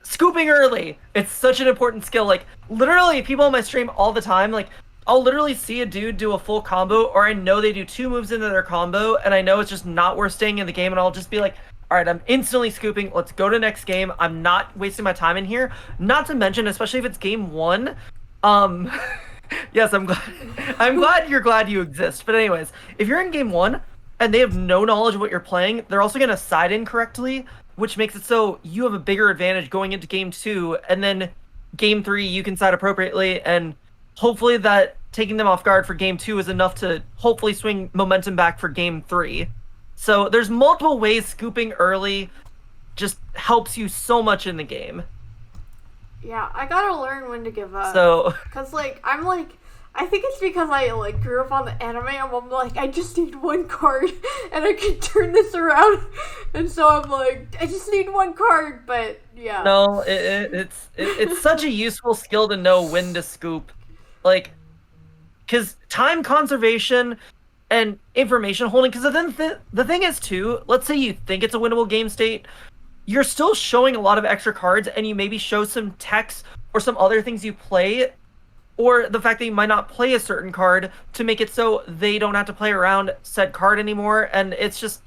scooping early. It's such an important skill. Like literally, people on my stream all the time, like I'll literally see a dude do a full combo, or I know they do 2 moves into their combo, and I know it's just not worth staying in the game, and I'll just be like, all right, I'm instantly scooping. Let's go to next game. I'm not wasting my time in here. Not to mention, especially if it's game 1. Yes, I'm glad you're glad you exist. But anyways, if you're in game 1 and they have no knowledge of what you're playing, they're also gonna side in correctly, which makes it so you have a bigger advantage going into game 2, and then game 3 you can side appropriately, and hopefully that taking them off guard for game 2 is enough to hopefully swing momentum back for game 3. So there's multiple ways scooping early just helps you so much in the game. Yeah, I gotta learn when to give up. So, cause like I think it's because I like grew up on the anime, and I'm like, I just need 1 card and I can turn this around, and so I'm like, I just need 1 card. But yeah. No, it's such a useful skill to know when to scoop, like, because time conservation and information holding. Because then the thing is too, let's say you think it's a winnable game state, you're still showing a lot of extra cards, and you maybe show some text or some other things you play, or the fact that you might not play a certain card to make it so they don't have to play around said card anymore. And it's just,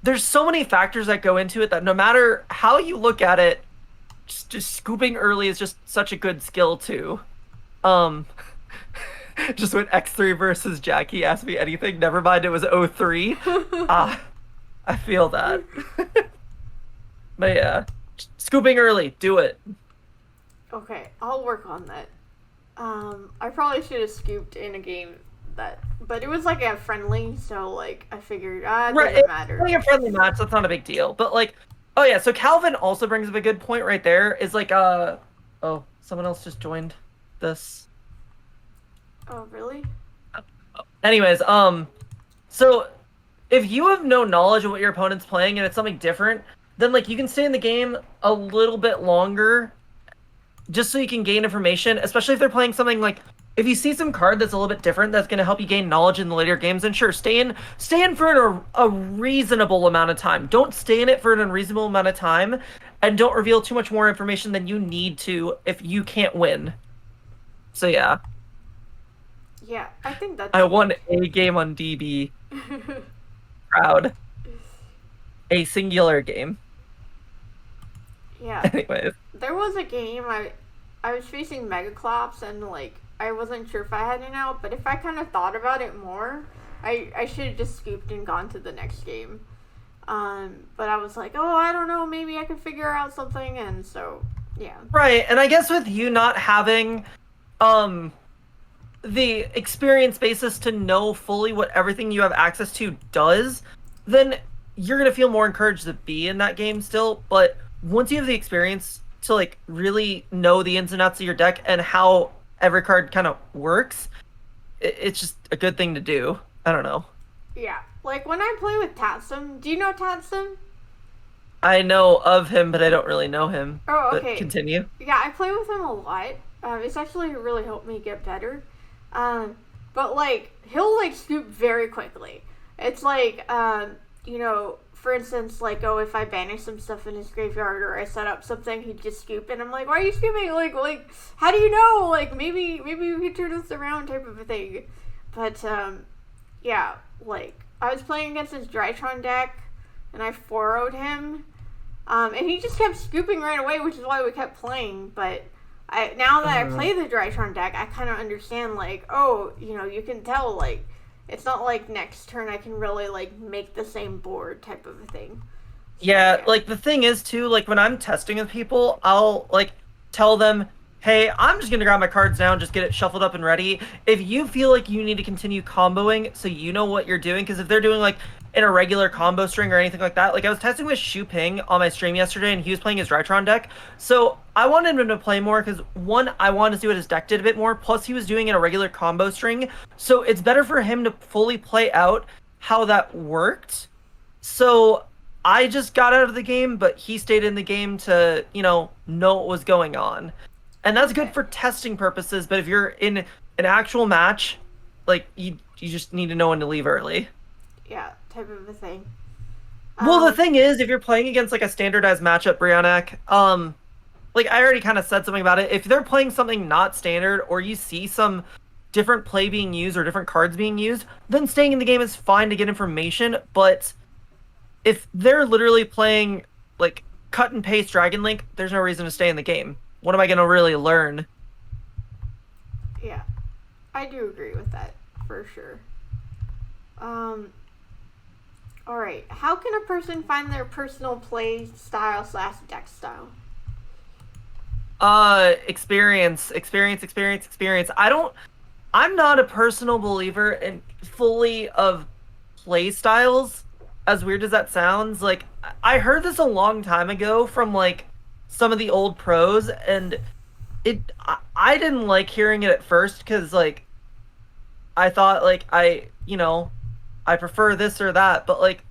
there's so many factors that go into it that no matter how you look at it, just scooping early is just such a good skill too. Just when X3 versus Jackie asked me anything, never mind, it was 03. I feel that. But yeah, scooping early, do it. Okay, I'll work on that. I probably should have scooped in a game but it was like a friendly, so like I figured, it doesn't matter. It's like a friendly match, that's not a big deal. But like, oh yeah, so Calvin also brings up a good point right there. Is like, oh, someone else just joined this. Oh really? Anyways, so if you have no knowledge of what your opponent's playing and it's something different, then like you can stay in the game a little bit longer just so you can gain information, especially if they're playing something like, if you see some card that's a little bit different that's going to help you gain knowledge in the later games, then sure, stay in for a reasonable amount of time. Don't stay in it for an unreasonable amount of time, and don't reveal too much more information than you need to if you can't win. So yeah. Yeah, I think that's... I won a game on DB. Proud. A singular game. Yeah. Anyways. There was a game I was facing Megaclops, and like I wasn't sure if I had an out, but if I kind of thought about it more, I should have just scooped and gone to the next game. But I was like, oh, I don't know, maybe I could figure out something, and so yeah. Right, and I guess with you not having the experience basis to know fully what everything you have access to does, then you're gonna feel more encouraged to be in that game still. But once you have the experience to like really know the ins and outs of your deck and how every card kind of works, it's just a good thing to do. I don't know. Yeah, like when I play with Tatsum, do you know Tatsum? I know of him, but I don't really know him. Oh, But okay. continue. Yeah, I play with him a lot. It's actually really helped me get better. But like he'll like scoop very quickly. It's like for instance, like if I banish some stuff in his graveyard or I set up something, he'd just scoop, and I'm like, why are you scooping? Like how do you know? Like maybe we can turn this around, type of a thing. But yeah, like I was playing against his Drytron deck, and I 4-0'd him, and he just kept scooping right away, which is why we kept playing. But now that I play the Drytron deck, I kind of understand, like, oh, you can tell, like, it's not like next turn I can really, like, make the same board type of a thing. So, Yeah, like the thing is too, like when I'm testing with people, I'll like tell them, hey, I'm just gonna grab my cards now and just get it shuffled up and ready. If you feel like you need to continue comboing so you know what you're doing, because if they're doing like an irregular combo string or anything like that, like I was testing with Shu Ping on my stream yesterday and he was playing his Rytron deck. So I wanted him to play more because one, I wanted to see what his deck did a bit more, plus he was doing an irregular combo string. So it's better for him to fully play out how that worked. So I just got out of the game, but he stayed in the game to, know what was going on. And that's good for testing purposes, but if you're in an actual match, like you just need to know when to leave early. Yeah, type of a thing. Well, the thing is, if you're playing against like a standardized matchup, Brianek, like I already kind of said something about it. If they're playing something not standard, or you see some different play being used or different cards being used, then staying in the game is fine to get information. But if they're literally playing like cut and paste Dragon Link, there's no reason to stay in the game. What am I gonna really learn? Yeah, I do agree with that for sure. All right. How can a person find their personal play style / deck style? Experience. I'm not a personal believer in fully of play styles, as weird as that sounds. Like, I heard this a long time ago from like some of the old pros, and I didn't like hearing it at first because like I thought like I prefer this or that, but like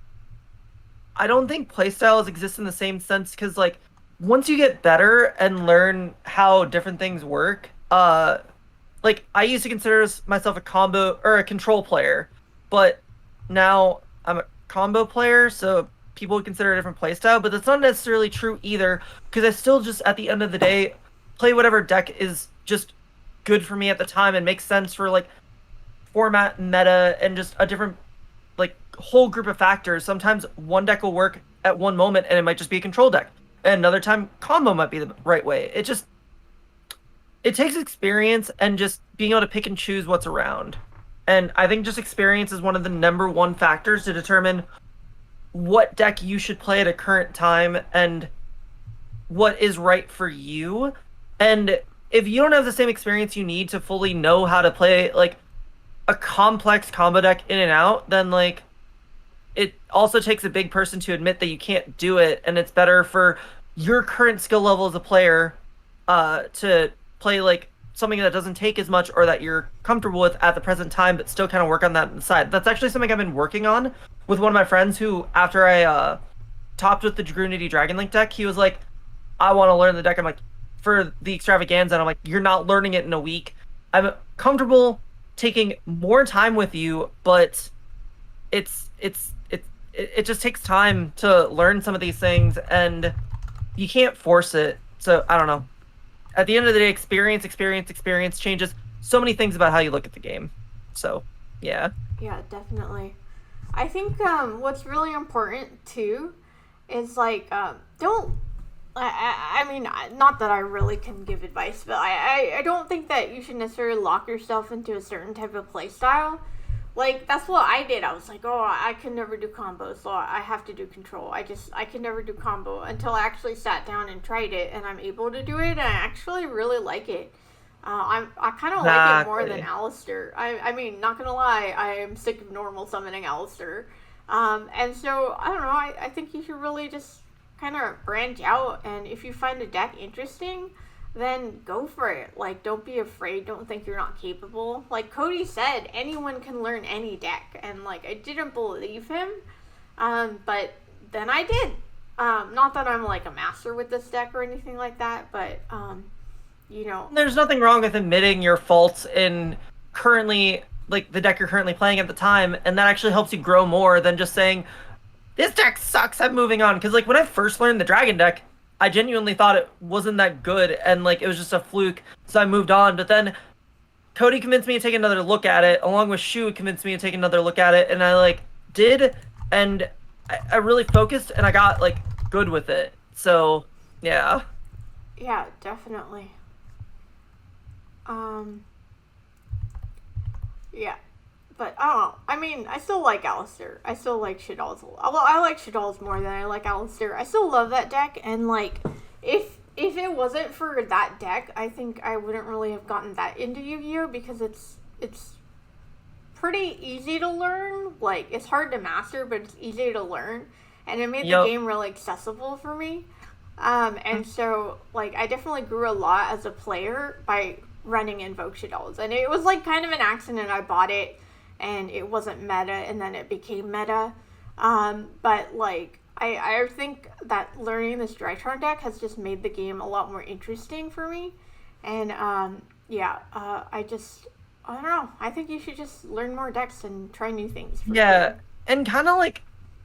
I don't think playstyles exist in the same sense because like once you get better and learn how different things work, like I used to consider myself a combo or a control player, but now I'm a combo player, so people would consider a different playstyle, but that's not necessarily true either, because I still just, at the end of the day, play whatever deck is just good for me at the time and makes sense for, like, format, meta, and just a different, like, whole group of factors. Sometimes one deck will work at one moment, and it might just be a control deck. And another time, combo might be the right way. It takes experience and just being able to pick and choose what's around. And I think just experience is one of the number one factors to determine what deck you should play at a current time and what is right for you. And if you don't have the same experience you need to fully know how to play like a complex combo deck in and out, then like it also takes a big person to admit that you can't do it, and it's better for your current skill level as a player to play like something that doesn't take as much or that you're comfortable with at the present time, but still kind of work on that side. That's actually something I've been working on with one of my friends who, after I topped with the Dragunity Dragon Link deck, he was like, I want to learn the deck. I'm like, for the extravaganza, and I'm like, you're not learning it in a week. I'm comfortable taking more time with you, but it just takes time to learn some of these things, and you can't force it. So I don't know. At the end of the day, experience changes so many things about how you look at the game. So, yeah. Yeah, definitely. I think what's really important too is like don't. I mean, not that I really can give advice, but I don't think that you should necessarily lock yourself into a certain type of play style. like that's what I did. I was like, oh, I can never do combos, so I have to do control. I can never do combo until I actually sat down and tried it, and I'm able to do it, and I actually really like it. I kind of like it more than Exactly. Alistair. I mean, not gonna lie, I am sick of normal summoning Alistair. And so I don't know. I think you should really just kind of branch out, and if you find a deck interesting, then go for it. Like, don't be afraid. Don't think you're not capable. Like Cody said, anyone can learn any deck, and like I didn't believe him, but then I did. Not that I'm like a master with this deck or anything like that, but you know, There's nothing wrong with admitting your faults in currently like the deck you're currently playing at the time, and that actually helps you grow more than just saying this deck sucks. I'm moving on. Because like when I first learned the dragon deck, I genuinely thought it wasn't that good, and like it was just a fluke. So I moved on. But then Cody convinced me to take another look at it, along with Shu convinced me to take another look at it, and I like did, and I really focused, and I got like good with it. So yeah. yeah, definitely. Um, yeah. But I don't know. I mean, I still like Alistair. I still like Shadal's. Well, I like Shadal's more than I like Alistair. I still love that deck, and like, if it wasn't for that deck, I think I wouldn't really have gotten that into Yu-Gi-Oh because it's pretty easy to learn. Like, it's hard to master, but it's easy to learn, and it made the Yep. game really accessible for me. And so like I definitely grew a lot as a player by running Invoke Shadal's, and it was like kind of an accident. I bought it and it wasn't meta, and then it became meta. But like I think that learning this Drytron deck has just made the game a lot more interesting for me. And I don't know. I think you should just learn more decks and try new things. Yeah, and kind of like,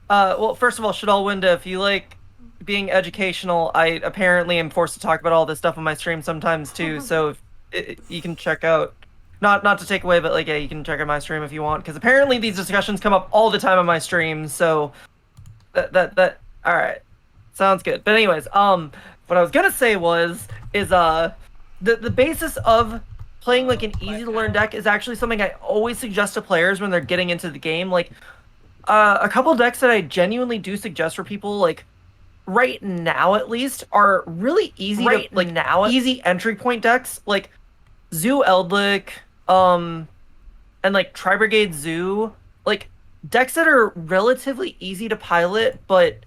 well, first of all, Shadal Winda, if you like being educational, I apparently am forced to talk about all this stuff on my stream sometimes too. So if, you can check out, not to take away, but like, yeah, you can check out my stream if you want, because apparently these discussions come up all the time on my stream. So all right, sounds good. But anyways, what I was gonna say is the basis of playing like an easy to learn deck is actually something I always suggest to players when they're getting into the game. Like, a couple decks that I genuinely do suggest for people, like right now at least, are really easy easy entry point decks, like Zoo Eldlik, and like Tri Brigade Zoo, like decks that are relatively easy to pilot, but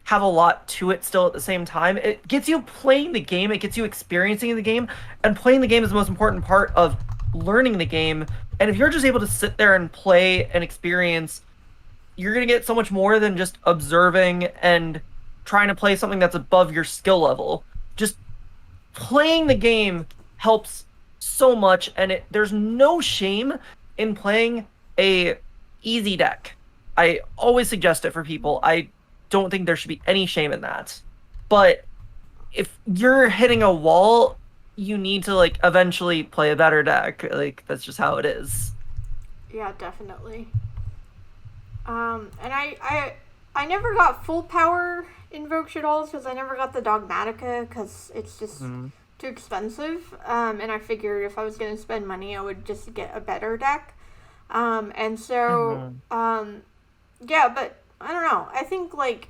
have a lot to it still at the same time. It gets you playing the game, it gets you experiencing the game, and playing the game is the most important part of learning the game. And if you're just able to sit there and play and experience, you're going to get so much more than just observing and trying to play something that's above your skill level. Just playing the game helps so much, and there's no shame in playing a easy deck. I always suggest it for people. I don't think there should be any shame in that. But if you're hitting a wall, you need to like eventually play a better deck. Like, that's just how it is. Yeah, definitely. And I never got full power Invoke Shadal's because I never got the Dogmatica because it's just too expensive. And I figured if I was going to spend money, I would just get a better deck. And so, yeah, but I don't know. I think, like,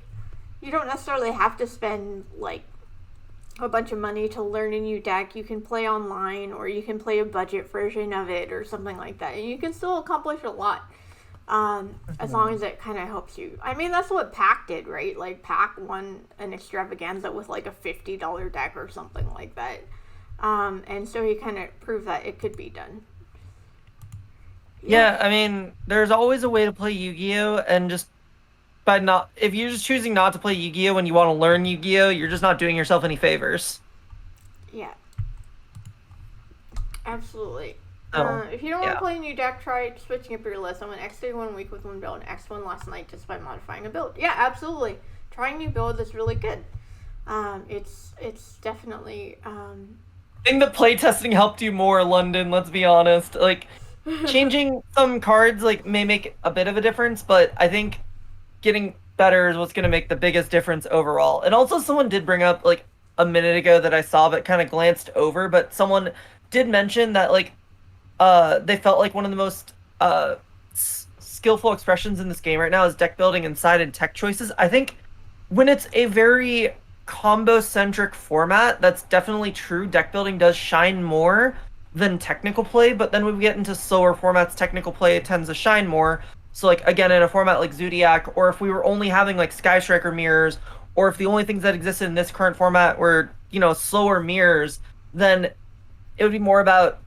you don't necessarily have to spend, like, a bunch of money to learn a new deck. You can play online, or you can play a budget version of it or something like that. And you can still accomplish a lot. As long as it kind of helps you. I mean, that's what Pac did, right? Like, Pac won an extravaganza with, like, a $50 deck or something like that. And so he kind of proved that it could be done. Yeah, I mean, there's always a way to play Yu-Gi-Oh! And just if you're just choosing not to play Yu-Gi-Oh! When you want to learn Yu-Gi-Oh!, you're just not doing yourself any favors. Yeah. Absolutely. Oh, If you don't want to play a new deck, try switching up your list. I went X3 one week with one build and X1 last night just by modifying a build. Yeah, absolutely. Trying new builds is really good. It's definitely I think the playtesting helped you more, London, let's be honest. Like, changing some cards like may make a bit of a difference, but I think getting better is what's going to make the biggest difference overall. And also, someone did bring up like a minute ago that I saw but kind of glanced over, but someone did mention that like they felt like one of the most skillful expressions in this game right now is deck building and side and tech choices. I think when it's a very combo centric format, that's definitely true. Deck building does shine more than technical play, but then when we get into slower formats, technical play tends to shine more. So like again in a format like Zodiac, or if we were only having like Sky Striker mirrors, or if the only things that existed in this current format were, slower mirrors, then it would be more about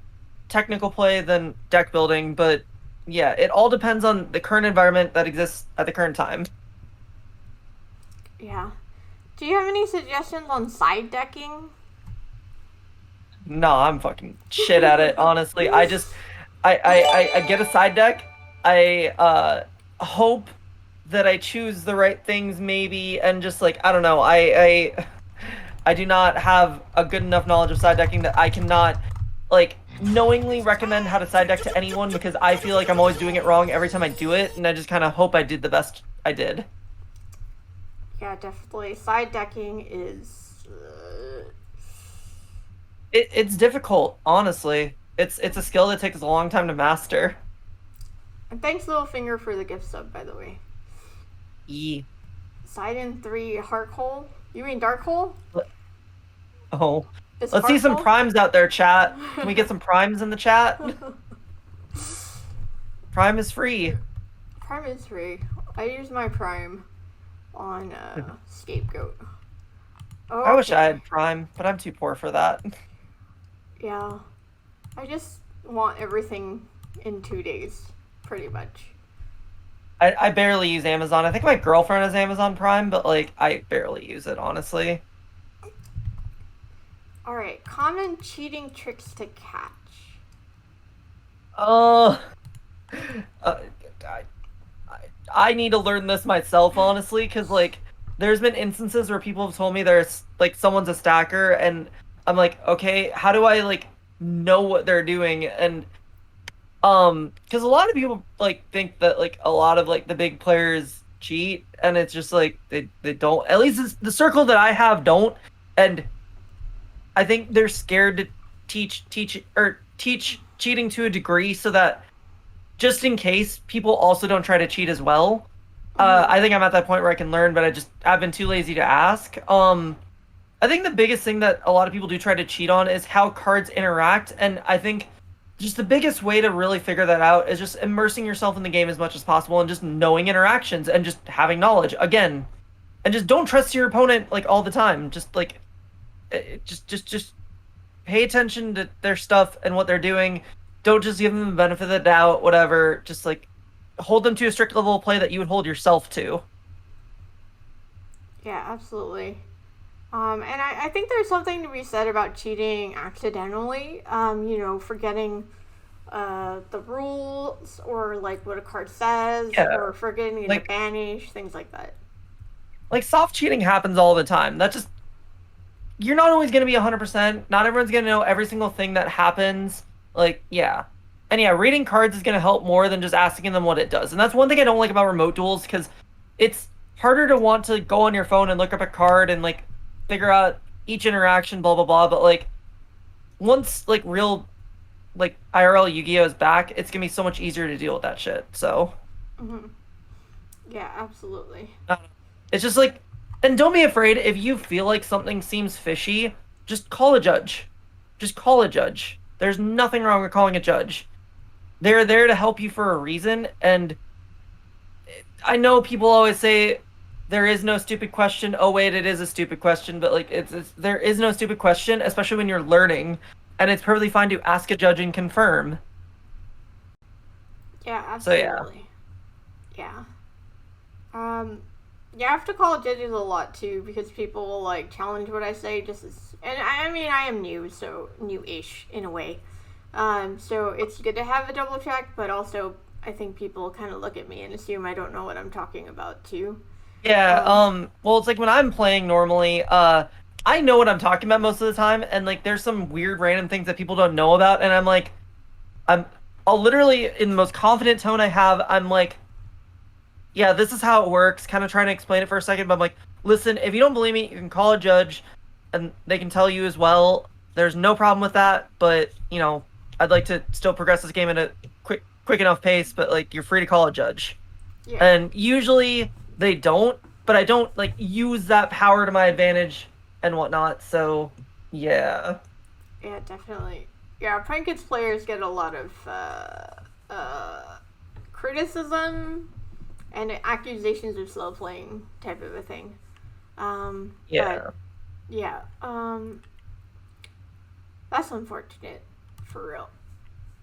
technical play than deck building. But yeah, it all depends on the current environment that exists at the current time. Yeah. Do you have any suggestions on side decking? No, I'm fucking shit at it, honestly. I get a side deck. I hope that I choose the right things maybe, and just like I don't know, I do not have a good enough knowledge of side decking that I cannot like knowingly recommend how to side deck to anyone, because I feel like I'm always doing it wrong every time I do it, and I just kind of hope I did the best I did. Yeah, definitely. Side decking is. It's difficult, honestly. It's a skill that takes a long time to master. And thanks, Littlefinger, for the gift sub, by the way. E. Side in 3 Heart Hole? You mean Dark Hole? Oh. Is Let's see Heart some Hole? primes out there, chat. Can we get some primes in the chat? Prime is free. Prime is free. I use my Prime on Scapegoat. Oh, I wish I had Prime, but I'm too poor for that. Yeah. I just want everything in 2 days, pretty much. I barely use Amazon. I think my girlfriend has Amazon Prime, but like I barely use it, honestly. Alright, common cheating tricks to catch. Uh, uh I need to learn this myself, honestly, because like there's been instances where people have told me there's like someone's a stacker, and I'm like, okay, how do I like know what they're doing? And because a lot of people like think that like a lot of like the big players cheat, and it's just like they don't. At least it's, the circle that I have don't, and I think they're scared to teach cheating to a degree so that just in case people also don't try to cheat as well. I think I'm at that point where I can learn, but I've been too lazy to ask. I think the biggest thing that a lot of people do try to cheat on is how cards interact, and I think just the biggest way to really figure that out is just immersing yourself in the game as much as possible and just knowing interactions and just having knowledge again, and just don't trust your opponent like all the time. Just like just pay attention to their stuff and what they're doing. Don't just give them the benefit of the doubt, whatever. Just like hold them to a strict level of play that you would hold yourself to. Yeah, absolutely. And I think there's something to be said about cheating accidentally. Forgetting the rules, or like what a card says, Yeah, or forgetting like to banish, things like that. like soft cheating happens all the time. That just you're not always going to be 100%. Not everyone's going to know every single thing that happens. Like, yeah. And yeah, reading cards is going to help more than just asking them what it does. And that's one thing I don't like about remote duels, because it's harder to want to go on your phone and look up a card and like figure out each interaction, blah blah blah. But like once like real like IRL Yu-Gi-Oh is back, it's gonna be so much easier to deal with that shit. So Hmm. Yeah, absolutely. it's just like, and don't be afraid if you feel like something seems fishy. Just call a judge. Just call a judge. There's nothing wrong with calling a judge. They're there to help you for a reason. And I know people always say there is no stupid question. Oh wait, it is a stupid question, but like it's there is no stupid question, especially when you're learning, and it's perfectly fine to ask a judge and confirm. Yeah, So yeah. absolutely. Yeah. Yeah, I have to call judges a lot too, because people will like challenge what I say just as, and I mean I am new, so new-ish in a way. So it's good to have a double check, but also I think people kind of look at me and assume I don't know what I'm talking about too. Yeah, Um, well it's like when I'm playing normally, I know what I'm talking about most of the time, and like there's some weird random things that people don't know about, and I'm like I'm I'll literally in the most confident tone I have, I'm like, yeah, this is how it works, kind of trying to explain it for a second, but I'm like, listen, if you don't believe me, you can call a judge and they can tell you as well. There's no problem with that, but I'd like to still progress this game in a quick quick enough pace, but like you're free to call a judge. Yeah. And usually they don't, but I don't like use that power to my advantage and whatnot. So yeah. Yeah, definitely. Yeah, Prankets players get a lot of criticism and accusations of slow playing type of a thing. Yeah. But yeah, that's unfortunate for real.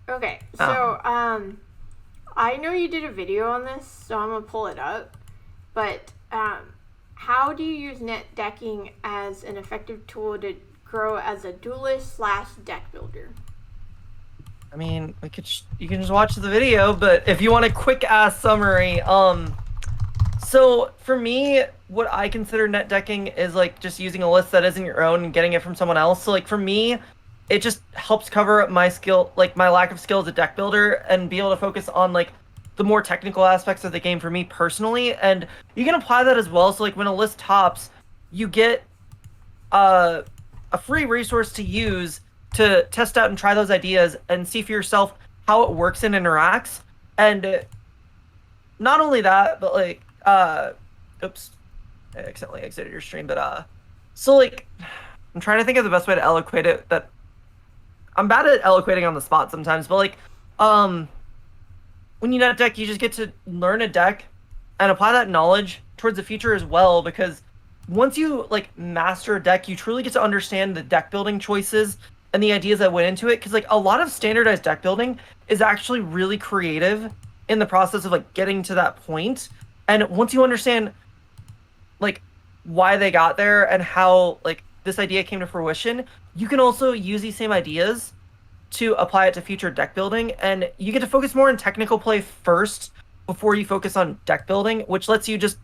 Okay, so I know you did a video on this, so I'm gonna pull it up. But how do you use net decking as an effective tool to grow as a duelist / deck builder? I mean, you can just watch the video, but if you want a quick ass summary, so for me, what I consider net decking is like just using a list that isn't your own and getting it from someone else. So like for me, it just helps cover up my skill, like my lack of skill as a deck builder, and be able to focus on like the more technical aspects of the game for me personally. And you can apply that as well. So like when a list tops, you get uh, a free resource to use to test out and try those ideas and see for yourself how it works and interacts. And not only that, but like oops, I accidentally exited your stream, but so like I'm trying to think of the best way to eloquate it. That I'm bad at eloquating on the spot sometimes, but like when you net deck, you just get to learn a deck and apply that knowledge towards the future as well, because once you like master a deck, you truly get to understand the deck building choices and the ideas that went into it. Because like a lot of standardized deck building is actually really creative in the process of like getting to that point. And once you understand like why they got there and how like this idea came to fruition, you can also use these same ideas to apply it to future deck building, and you get to focus more on technical play first before you focus on deck building, which lets you just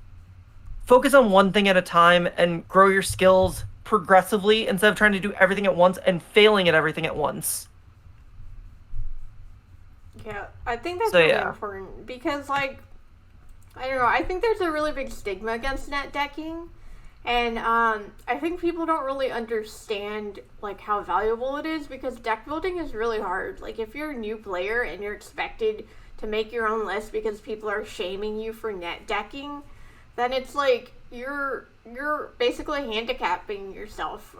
focus on one thing at a time and grow your skills progressively instead of trying to do everything at once and failing at everything at once. Yeah, I think that's So really yeah. important because, like, I don't know, I think there's a really big stigma against net decking, and I think people don't really understand like how valuable it is because deck building is really hard. Like, if you're a new player and you're expected to make your own list because people are shaming you for net decking, then it's like you're basically handicapping yourself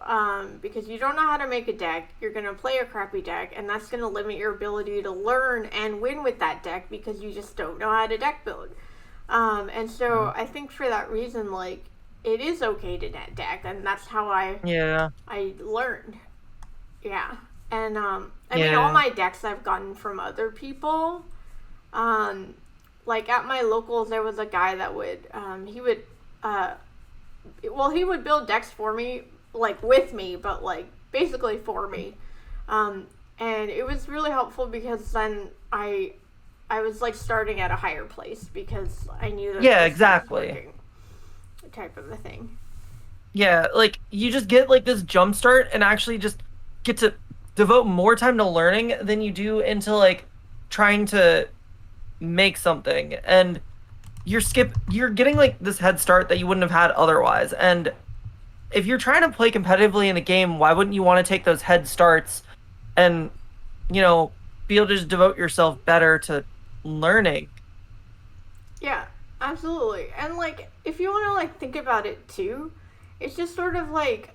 because you don't know how to make a deck. You're gonna play a crappy deck, and that's gonna limit your ability to learn and win with that deck because you just don't know how to deck build. And so I think for that reason, like, it is okay to net deck, and that's how I learned. Yeah, and I mean, all my decks I've gotten from other people. Like at my locals, there was a guy that would he would build decks for me, like with me, but like basically for me. And it was really helpful because then I was like starting at a higher place because I knew that Exactly. Type of a thing. Yeah, like you just get like this jump start and actually just get to devote more time to learning than you do into like trying to make something. And you're getting like this head start that you wouldn't have had otherwise. And if you're trying to play competitively in a game, why wouldn't you want to take those head starts and, you know, be able to just devote yourself better to learning? Yeah, absolutely. And like if you want to like think about it too, it's just sort of like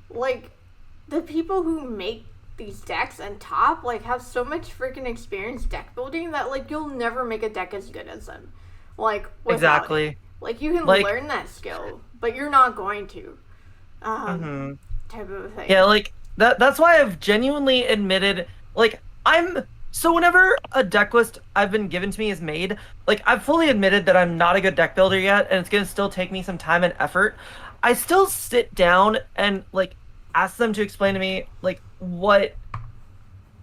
the people who make these decks and top like have so much freaking experience deck building that like you'll never make a deck as good as them. Like Exactly. It. Like you can like, learn that skill, but you're not going to. Type of a thing. Yeah, like that's why I've genuinely admitted like so whenever a deck list I've been given to me is made, like I've fully admitted that I'm not a good deck builder yet and it's gonna still take me some time and effort. I still sit down and like ask them to explain to me like what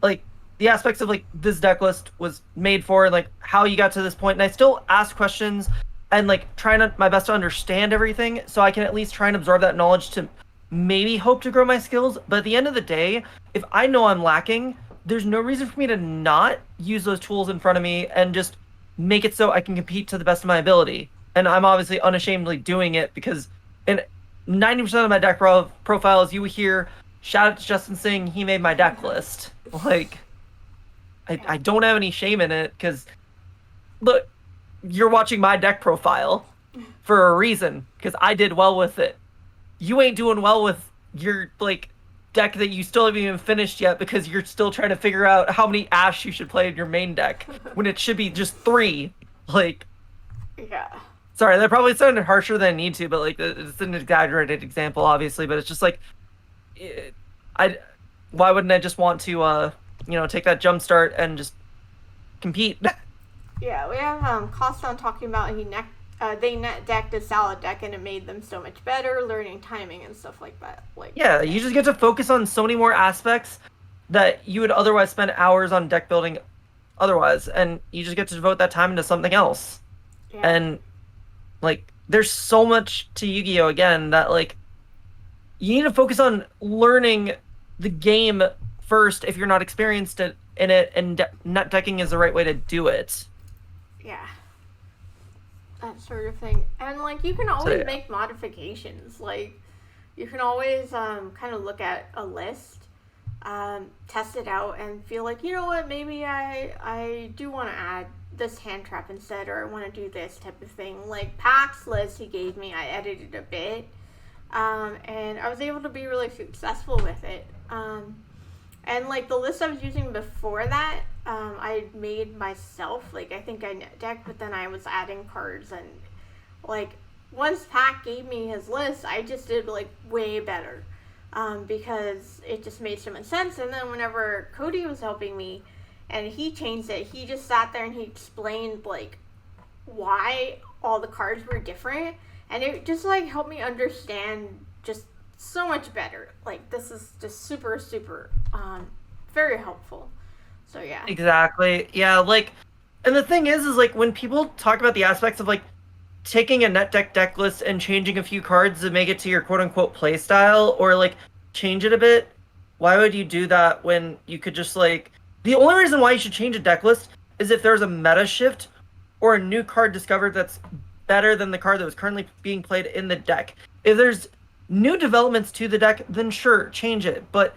like the aspects of like this deck list was made for and like how you got to this point, and I still ask questions and like trying my best to understand everything so I can at least try and absorb that knowledge to maybe hope to grow my skills. But at the end of the day, if I know I'm lacking, there's no reason for me to not use those tools in front of me and just make it so I can compete to the best of my ability. And I'm obviously unashamedly doing it because in 90% of my deck profiles, you hear, shout out to Justin saying he made my deck list. Like, I don't have any shame in it because look, you're watching my deck profile for a reason because I did well with it. You ain't doing well with your like deck that you still haven't even finished yet because you're still trying to figure out how many Ash you should play in your main deck when it should be just 3. Like, Yeah. sorry, that probably sounded harsher than I need to, but like it's an exaggerated example, obviously. But it's just like, I, why wouldn't I just want to, take that jump start and just compete? Yeah, we have Coston talking about they net decked a salad deck and it made them so much better, learning timing and stuff like that. Like, Yeah, you just get to focus on so many more aspects that you would otherwise spend hours on deck building otherwise, and you just get to devote that time into something else. yeah. And like there's so much to Yu-Gi-Oh again that like you need to focus on learning the game first if you're not experienced in it, and net decking is the right way to do it. Yeah. That sort of thing. And like you can always yeah. make modifications. Like you can always kind of look at a list, test it out and feel like, you know what, maybe I do want to add this hand trap instead, or I want to do this type of thing. Like Pack's list he gave me, I edited a bit. And I was able to be really successful with it. And like the list I was using before that, I made myself. Like I think I net decked, but then I was adding cards, and like once Pack gave me his list, I just did like way better, because it just made so much sense. And then whenever Cody was helping me, and he changed it, he just sat there and he explained like why all the cards were different, and it just like helped me understand just so much better. Like this is just super very helpful. So yeah. Exactly. Yeah, like, and the thing is like when people talk about the aspects of like taking a net deck list and changing a few cards to make it to your quote unquote play style, or like change it a bit, why would you do that when you could just like, the only reason why you should change a deck list is if there's a meta shift or a new card discovered that's better than the card that was currently being played in the deck. If there's new developments to the deck, then sure, change it. But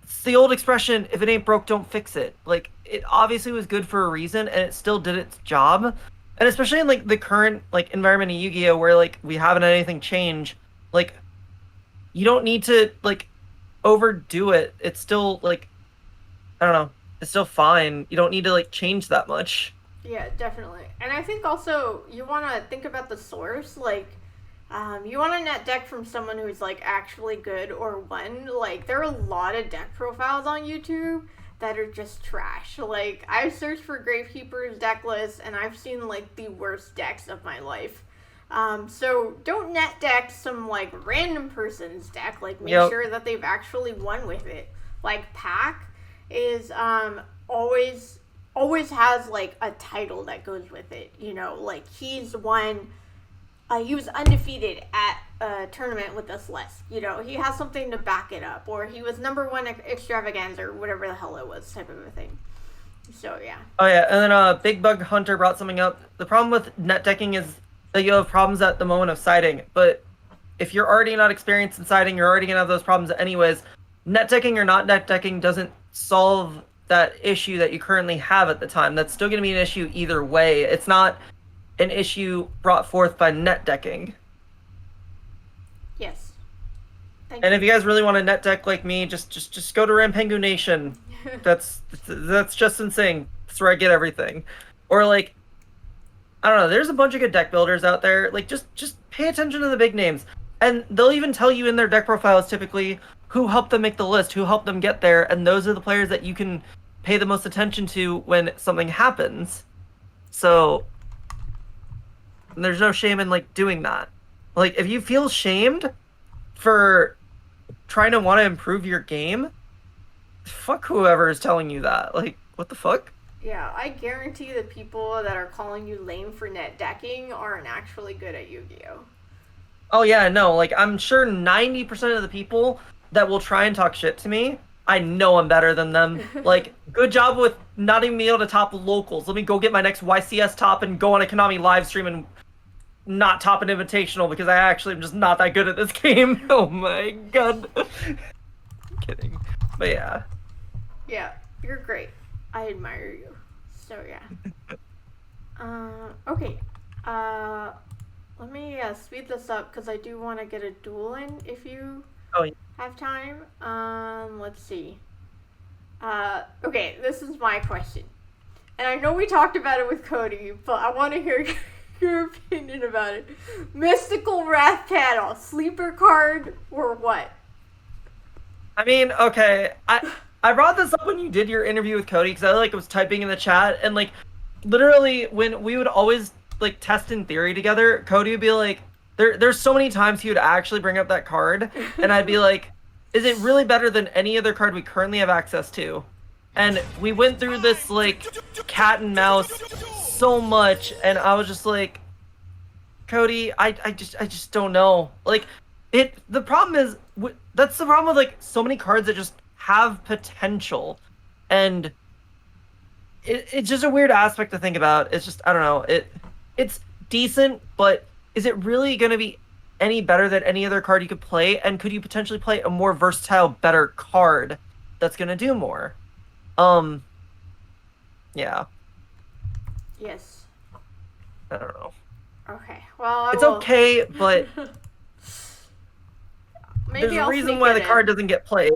it's the old expression, if it ain't broke, don't fix it. Like, it obviously was good for a reason, and it still did its job. And especially in, like, the current, like, environment of Yu-Gi-Oh! Where, like, we haven't had anything change, like, you don't need to, like, overdo it. It's still, like, I don't know, it's still fine. You don't need to, like, change that much. Yeah, definitely. And I think also you want to think about the source. Like, you want to net deck from someone who's like actually good or won. Like, there are a lot of deck profiles on YouTube that are just trash. Like, I've searched for Gravekeeper's deck list and I've seen like the worst decks of my life. So don't net deck some like random person's deck. Like, make sure that they've actually won with it. Like, Pack is always has like a title that goes with it. You know, like he's won. He was undefeated at a tournament with this list. You know, he has something to back it up, or he was #1 extravaganza or whatever the hell it was, type of a thing. So yeah. Oh yeah, and then Big Bug Hunter brought something up. The problem with net decking is that you have problems at the moment of siding, but if you're already not experienced in siding, you're already gonna have those problems anyways. Net decking or not net decking doesn't solve that issue that you currently have at the time. That's still gonna be an issue either way. It's not an issue brought forth by net decking. Yes. And if you guys really want to net deck like me, just go to Rampengu Nation. That's just insane. That's where I get everything. Or like, I don't know, there's a bunch of good deck builders out there. Like, just pay attention to the big names. And they'll even tell you in their deck profiles typically who helped them make the list, who helped them get there, and those are the players that you can pay the most attention to when something happens. So there's no shame in like doing that. Like, if you feel shamed for trying to want to improve your game, fuck whoever is telling you that. Like, what the fuck? Yeah, I guarantee the people that are calling you lame for net decking aren't actually good at Yu-Gi-Oh! Oh yeah, no, like, I'm sure 90% of the people that will try and talk shit to me, I know I'm better than them. Like, good job with not even being able to top locals. Let me go get my next YCS top and go on a Konami live stream and not top an invitational because I actually am just not that good at this game. Oh my god. I'm kidding. But yeah. Yeah, you're great. I admire you. So yeah. Okay. Let me speed this up because I do want to get a duel in if you have time. Let's see. Okay, this is my question. And I know we talked about it with Cody, but I want to hear your opinion about it. Mystical Refpanel, sleeper card or what? I mean, okay, I brought this up when you did your interview with Cody because I like was typing in the chat and like literally when we would always like test in theory together, Cody would be like, there's so many times he would actually bring up that card, and I'd be like, is it really better than any other card we currently have access to? And we went through this like cat and mouse so much, and I was just like, Cody, I just don't know. Like, the problem is that's the problem with like so many cards that just have potential, and it's just a weird aspect to think about. It's just I don't know. It's decent, but is it really going to be any better than any other card you could play? And could you potentially play a more versatile, better card that's going to do more? Yeah. Yes. I don't know. Okay. Well, it's okay, but maybe there's a reason why the card doesn't get played.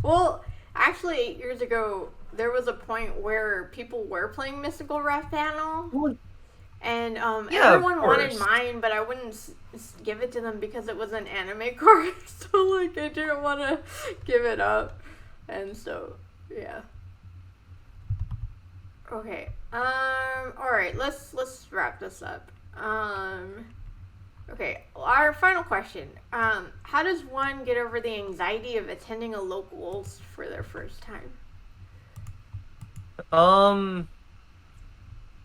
Well, actually, years ago, there was a point where people were playing Mystical Refpanel, and everyone wanted mine, but I wouldn't give it to them because it was an anime card, so like I didn't want to give it up, and so yeah. Okay. All right. Let's wrap this up. Okay. Our final question. How does one get over the anxiety of attending a locals for their first time? I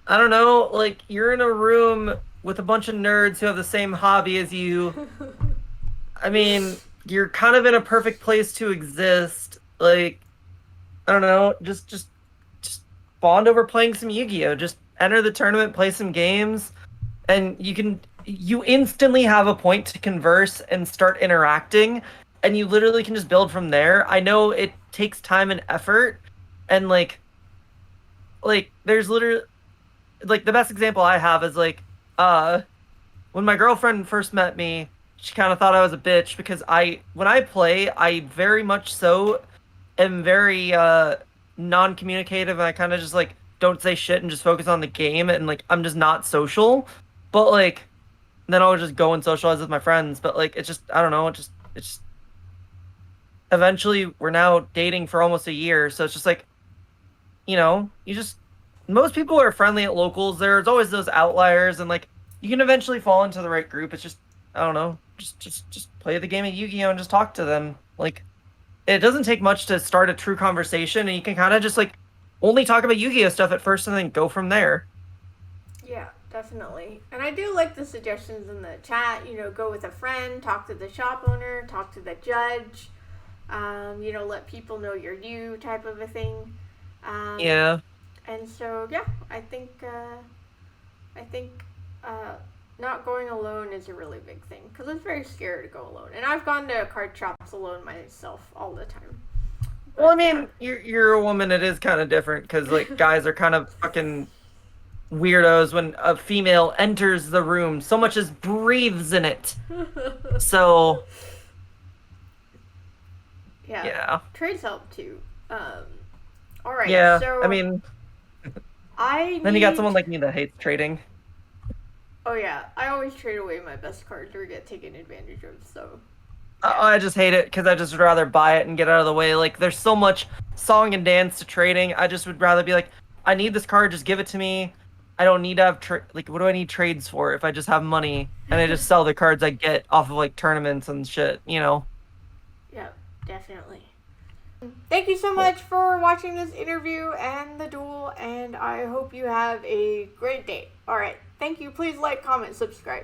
don't know. Like you're in a room with a bunch of nerds who have the same hobby as you. I mean, you're kind of in a perfect place to exist. Like, I don't know. Just bond over playing some Yu-Gi-Oh. Just enter the tournament, play some games, and you instantly have a point to converse and start interacting, and you literally can just build from there. I know it takes time and effort, and like there's literally like the best example I have is like when my girlfriend first met me, she kind of thought I was a bitch because when I play, I very much so am very non-communicative, and I kind of just like don't say shit and just focus on the game, and like I'm just not social. But like then I'll just go and socialize with my friends. But like it's just I don't know. It's just eventually we're now dating for almost a year, so it's just like most people are friendly at locals. There's always those outliers, and like you can eventually fall into the right group. It's just I don't know. Just play the game of Yu-Gi-Oh and just talk to them. Like it doesn't take much to start a true conversation, and you can kind of just like only talk about Yu-Gi-Oh stuff at first and then go from there. Yeah, definitely. And I do like the suggestions in the chat, go with a friend, talk to the shop owner, talk to the judge, let people know you're new type of a thing. Yeah. And so, yeah, I think not going alone is a really big thing because it's very scary to go alone. And I've gone to card shops alone myself all the time. But, well, I mean, you're a woman. It is kind of different because like guys are kind of fucking weirdos when a female enters the room. So much as breathes in it. So yeah. Trades help too. All right. Yeah. So I mean, then you got someone like me that hates trading. Oh yeah, I always trade away my best cards or get taken advantage of, so... Yeah. I just hate it, because I just would rather buy it and get out of the way. Like, there's so much song and dance to trading, I just would rather be like, I need this card, just give it to me. I don't need to have, what do I need trades for if I just have money, and I just sell the cards I get off of, like, tournaments and shit, Yeah, definitely. Thank you so much for watching this interview and the duel, and I hope you have a great day. Alright, thank you. Please like, comment, subscribe.